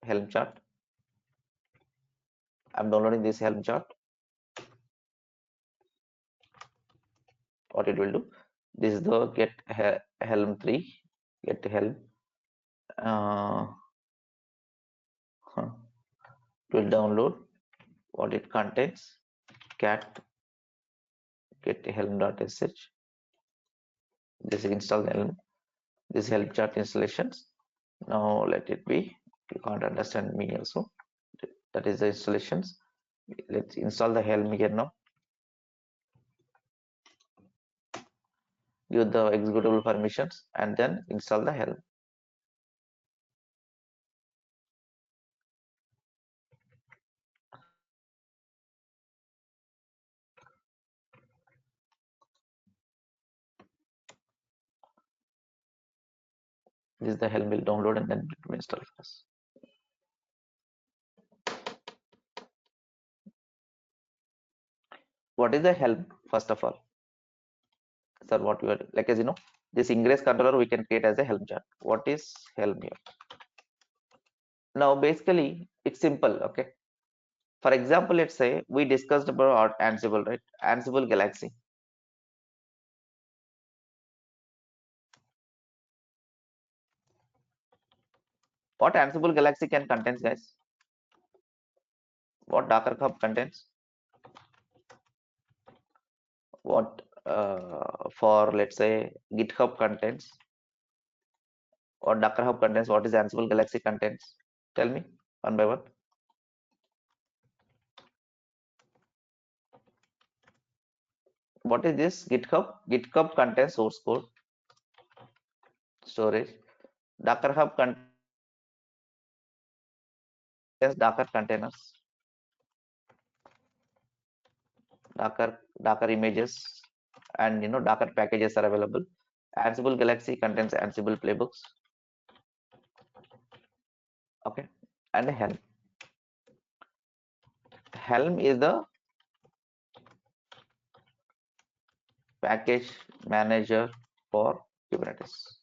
Helm chart. I'm downloading this Helm chart. What it will do? This is the get Helm 3. Get Helm. It will download what it contains. Cat get helm.sh. This is install Helm. This Helm chart installations. Now let it be. You can't understand me also. That is the installations. Let's install the Helm here now. Give the executable permissions and then install the Helm. This is the Helm will download and then it will install first. What is the Helm first of all? Sir, what we are like, as you know, this ingress controller we can create as a Helm chart. What is Helm here? Now basically it's simple. Okay, for example, let's say we discussed about Ansible, right? Ansible Galaxy. What Ansible Galaxy can contains, guys? What Docker Hub contains? What for let's say GitHub contains? Or Docker Hub contains? What is Ansible Galaxy contains? Tell me one by one. What is this GitHub? GitHub contains source code, storage. Docker Hub contains Docker containers, Docker images, and Docker packages are available. Ansible Galaxy contains Ansible playbooks. Okay, and Helm. Helm is the package manager for Kubernetes.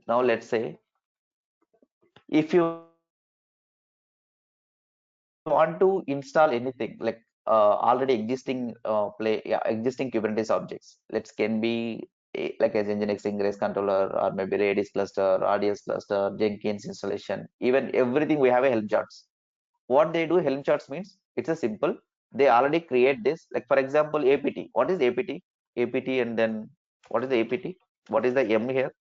Now let's say if you want to install anything like already existing existing Kubernetes objects, let's can be like as Nginx ingress controller or maybe Redis cluster, RDS cluster, Jenkins installation, even everything we have a Helm charts. What they do, Helm charts means it's a simple. They already create this. Like for example, APT. What is APT? APT and then what is the APT? What is the M here?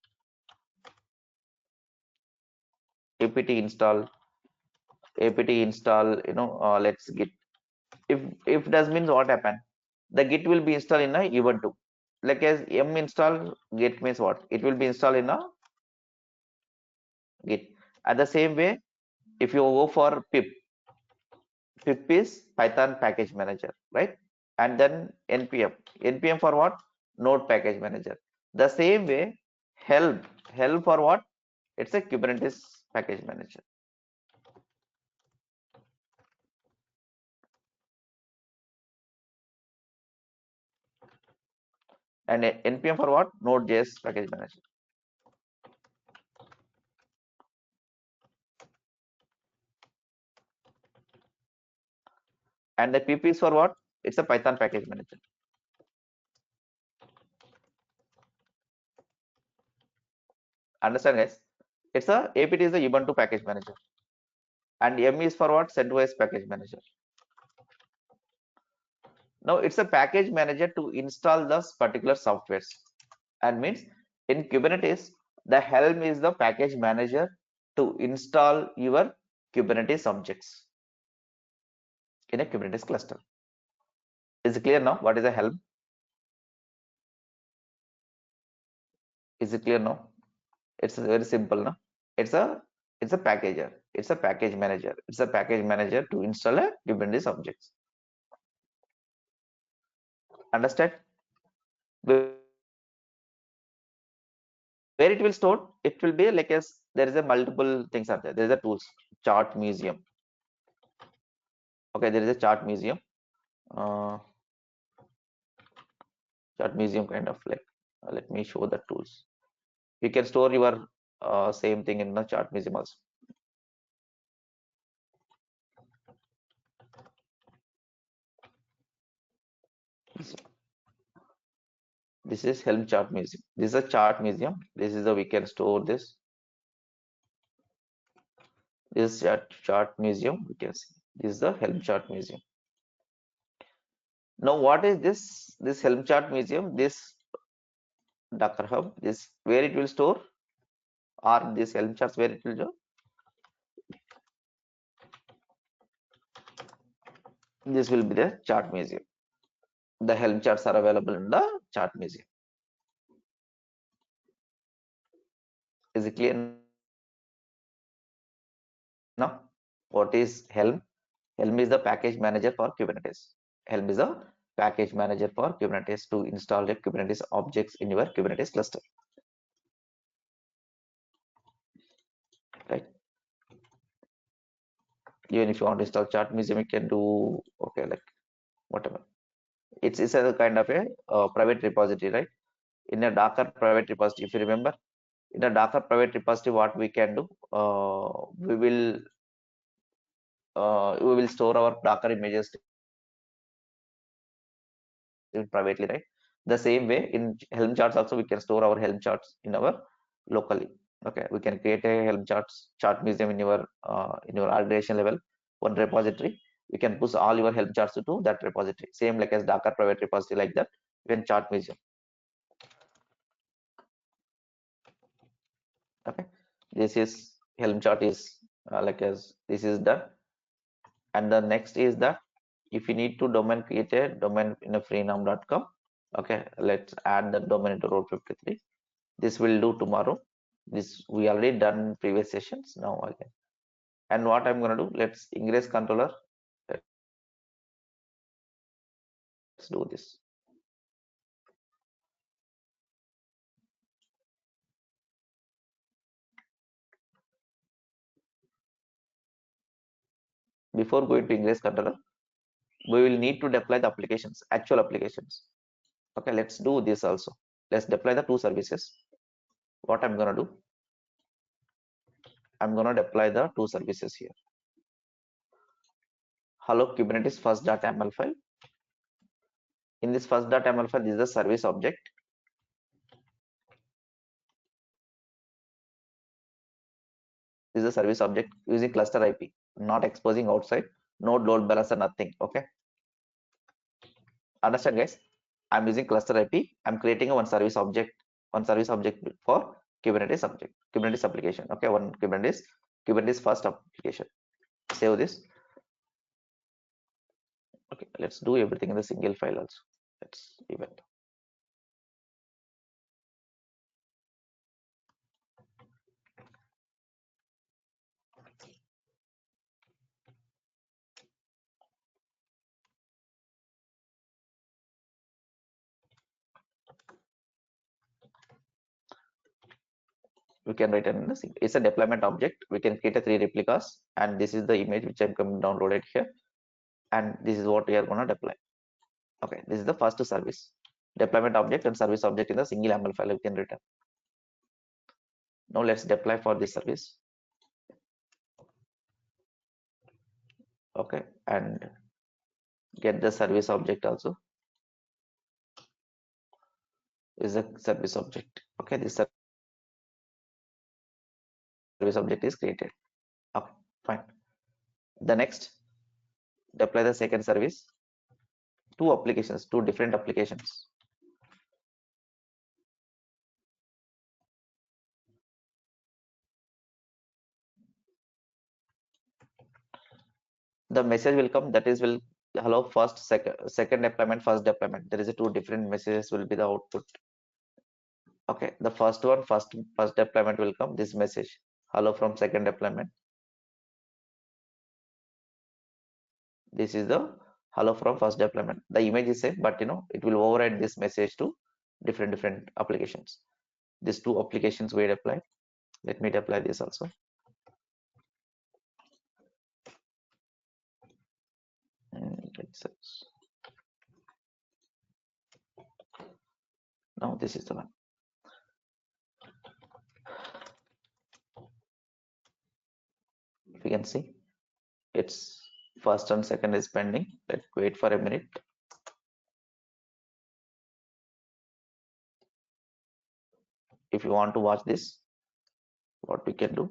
APT install. APT install. Let's git. If does means what happen? The git will be installed in a event too. Like as M install git means what? It will be installed in a git. At the same way, if you go for pip, pip is Python package manager, right? And then npm. Npm for what? Node package manager. The same way, helm. Helm for what? It's a Kubernetes package manager. And npm for what? Node.js package manager. And the pip is for what? It's a Python package manager. Understand, guys? It's a apt is the Ubuntu package manager, and M is for what? CentOS package manager. Now it's a package manager to install those particular softwares, and means in Kubernetes, the Helm is the package manager to install your Kubernetes objects in a Kubernetes cluster. Is it clear now? What is a Helm? Is it clear now? It's very simple now. It's a packager. It's a package manager. It's a package manager to install a Kubernetes objects. Understand? Where it will store, it will be like as there is a multiple things are there. There is a tools chart museum. Okay, there is a chart museum. Chart museum kind of like. Let me show the tools. You can store your same thing in the chart museum also. This is Helm chart museum. This is a chart museum. This is the we can store this. This chart museum we can see. This is the Helm chart museum. Now what is this? This Helm chart museum. This Docker Hub. This where it will store, or this Helm charts where it will go. This will be the chart museum. The Helm charts are available in the chart museum. Is it clear now? What is Helm? Helm is the package manager for Kubernetes. Helm is a package manager for Kubernetes to install the Kubernetes objects in your Kubernetes cluster. Right? Even if you want to install chart museum, you can do okay, like whatever. It's a kind of a private repository, right? In a Docker private repository, if you remember, in a Docker private repository, what we can do, we will store our Docker images privately, right? The same way in Helm charts also we can store our Helm charts in our locally. Okay, we can create a Helm charts chart museum in your organization level, one repository. You can push all your Helm charts to that repository. Same like as Docker private repository like that. You can chart museum. Okay, this is Helm chart is like as this is done, and the next is that if you need to domain, create a domain in a freenom.com. Okay, let's add the domain into row 53. This will do tomorrow. This we already done in previous sessions. Now again, and what I'm gonna do, let's ingress controller. Let's do this. Before going to ingress controller, we will need to deploy the applications, actual applications. Okay, let's do this also. Let's deploy the two services. What I'm gonna do, I'm gonna deploy the two services here. Hello Kubernetes first.yaml file. In this first.yaml file, this is the service object. This is a service object using cluster IP, not exposing outside, no load balancer, nothing. Okay, understand guys? I'm using cluster IP. I'm creating a one service object for Kubernetes object, Kubernetes application. Okay, one Kubernetes first application. Save this. Okay, let's do everything in the single file also. Let's event. We can write in the it's a deployment object. We can create a 3 replicas, and this is the image which I'm coming downloaded here, and this is what we are gonna deploy. Okay, this is the first service. Deployment object and service object in the single YAML file we can return. Now let's deploy for this service. Okay, and get the service object also is a service object. Okay, this service object is created. Okay, fine. The next, deploy the second service. Two applications, two different applications. The message will come, that is will hello first second deployment, first deployment. There is a two different messages will be the output. Okay, the first one, first deployment will come this message, hello from second deployment. This is the hello from first deployment. The image is same, but it will override this message to different applications. These two applications we deploy. Let me deploy this also. Now this is the one. If you can see, it's first and second is pending. Let's wait for a minute. If you want to watch this, what we can do,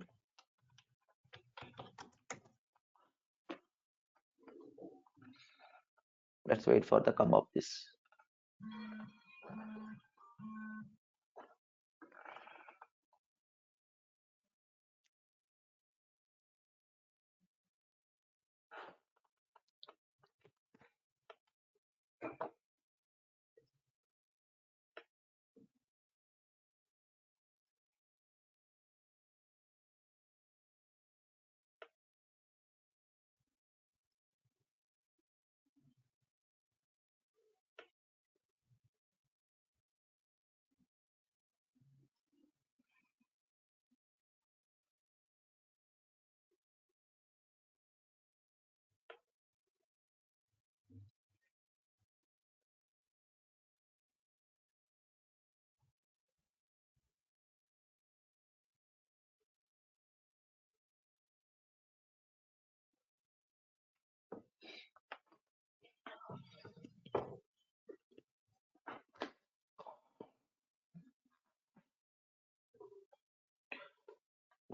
let's wait for the come of this.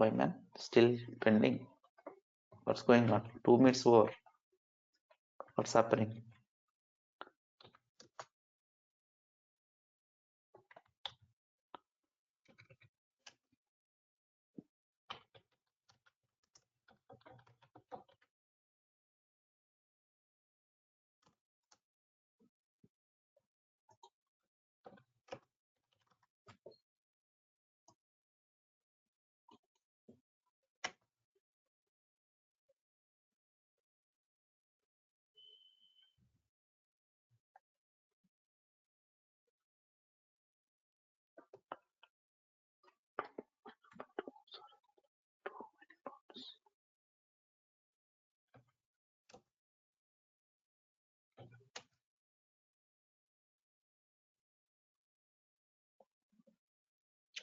Why man? Still pending. What's going on? 2 minutes over. What's happening?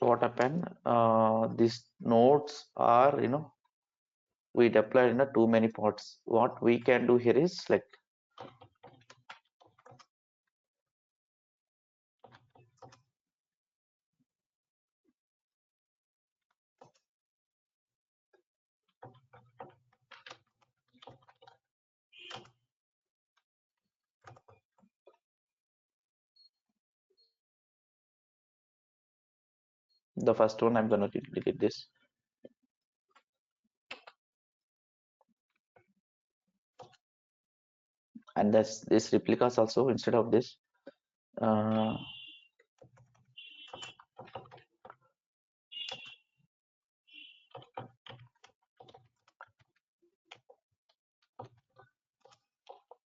What happened? These nodes are, we deployed in a too many pods. What we can do here is like the first one. I'm gonna delete this, and this replicas also instead of this. Uh,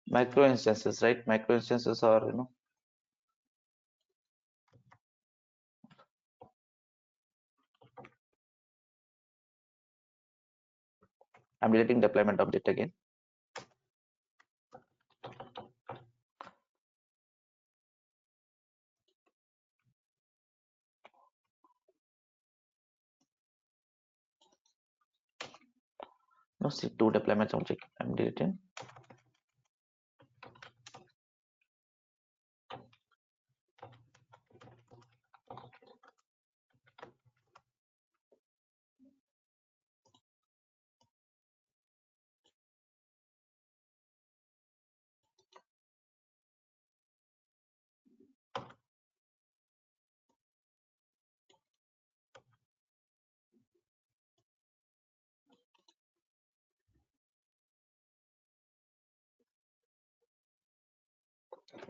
Micro instances, right? Micro instances are, I'm deleting deployment object again. No, see, two deployment object. I'm deleting.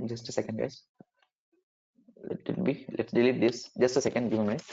Just a second, guys. Let it be. Let's delete this. Just a second. Give me a minute.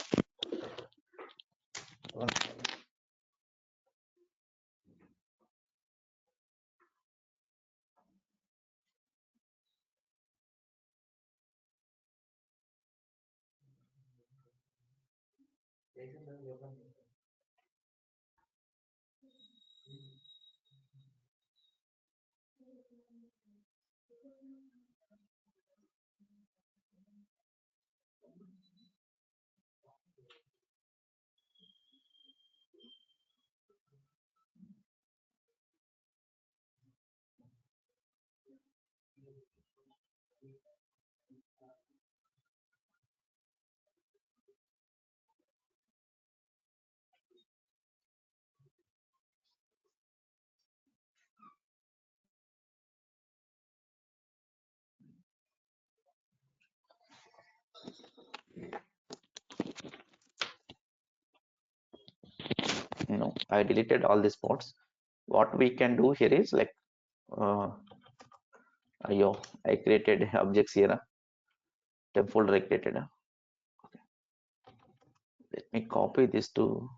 I deleted all these pods. What we can do here is like, I created objects here. Temp folder I created. Let me copy this to.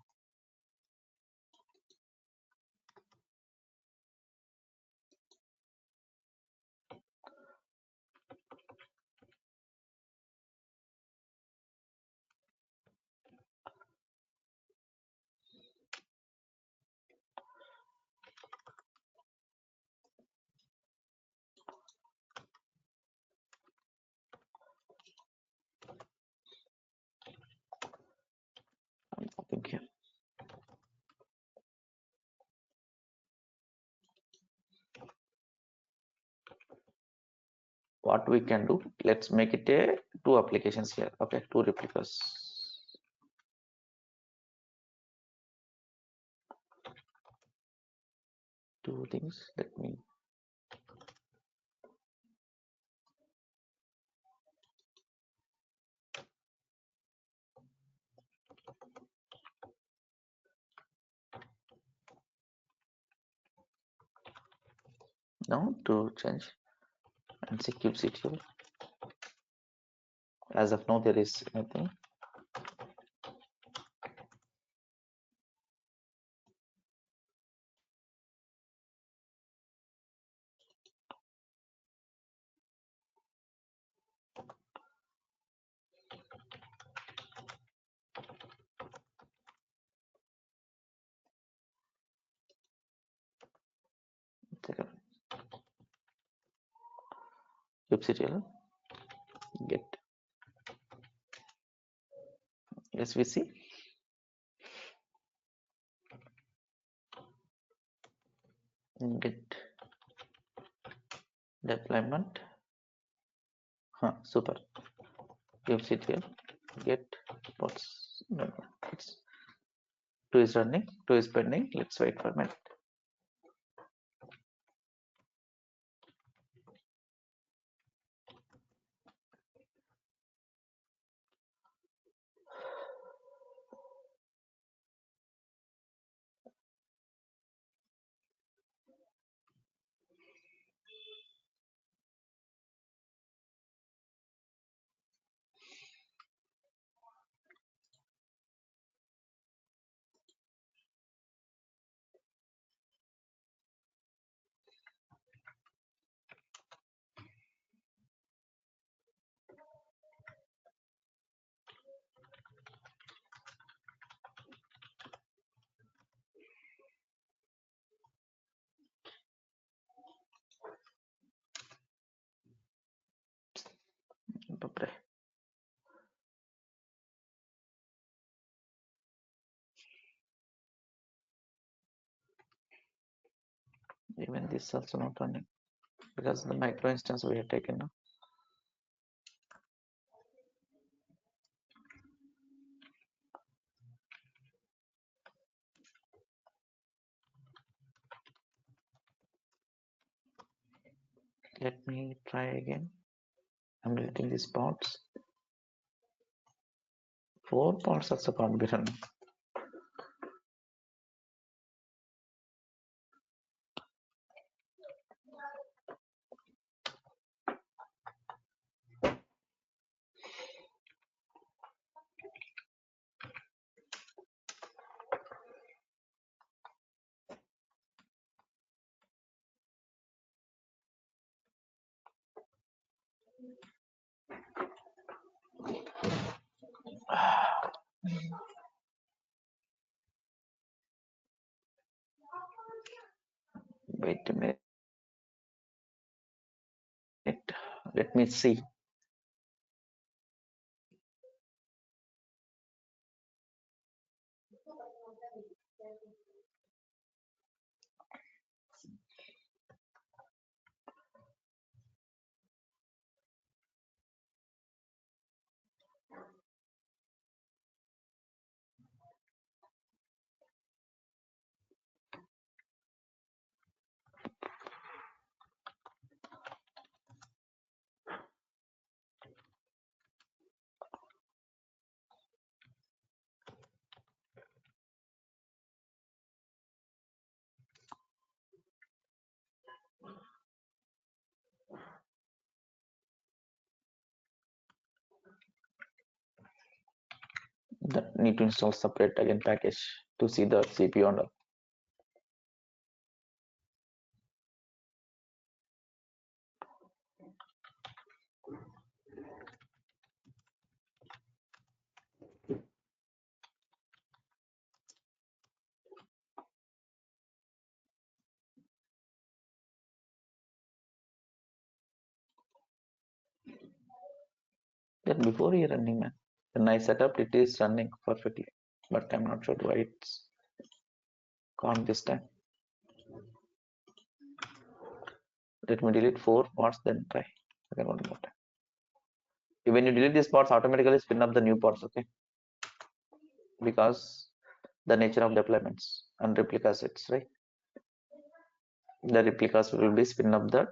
I'm copying here. What we can do? Let's make it a two applications here. Okay, two replicas. two things. Let me now to change and see kubectl. As of now, there is nothing. Kubectl get svc get deployment. Super. kubectl get pods. No, it's two is running, two is pending. Let's wait for a minute. Even this is also not running because the micro instance we have taken now. Let me try again. I'm deleting these pods. 4 pods also can't be running. Wait a minute. Let me see. That need to install separate again package to see the CPU and all. Then before you're running, man, when I set up, it is running perfectly, but I'm not sure why it's gone this time. Let me delete 4 pods, then try again one more time. When you delete these pods, automatically spin up the new pods, okay? Because the nature of deployments and replica sets, right? The replicas will be spin up that.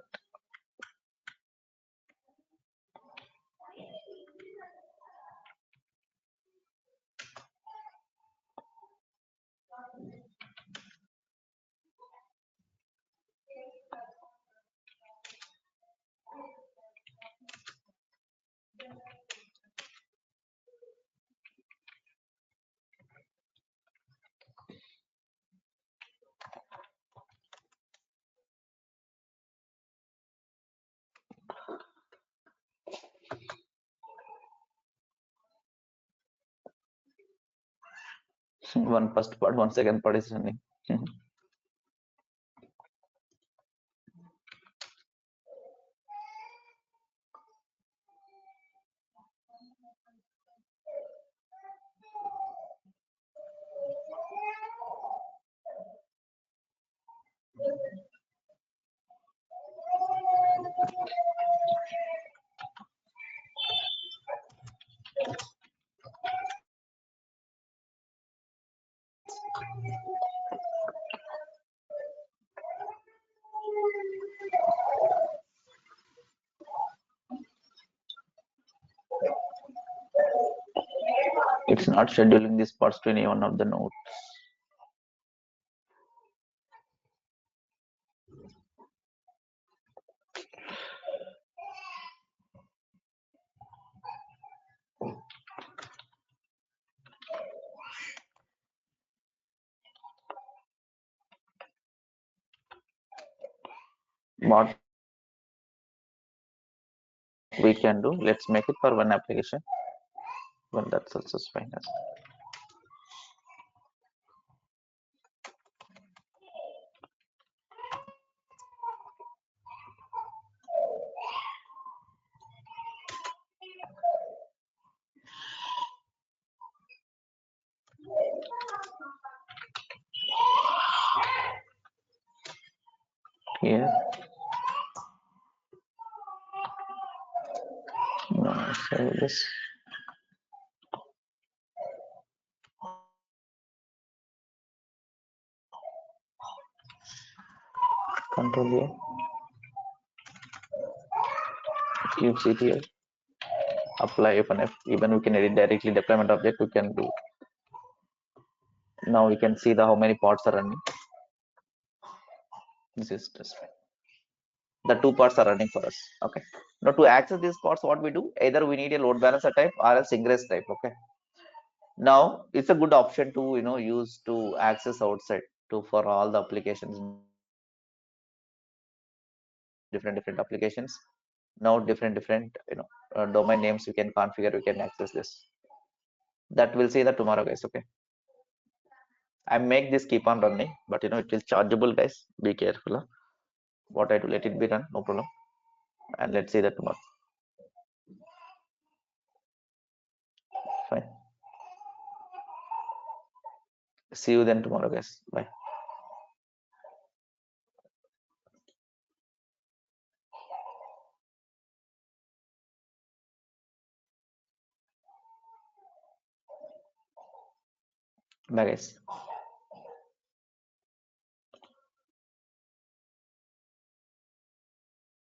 One first part, one second part is running. It's not scheduling these parts to any one of the nodes. What we can do, let's make it for one application. Well, that's also fine. Here, no, save this. Control here. Kubectl. Apply if even we can edit directly deployment object. We can do. Now we can see the how many pods are running. This is just fine. The two parts are running for us. Okay. Now to access these parts, what we do? Either we need a load balancer type or a ingress type. Okay. Now it's a good option to use to access outside to for all the applications, different applications. Now different domain names you can configure. You can access this. That we'll see that tomorrow, guys. Okay. I make this keep on running, but it is chargeable, guys. Be careful. Huh? What I do, let it be run, no problem. And let's see that tomorrow. Fine. See you then tomorrow, guys. Bye. Bye, guys.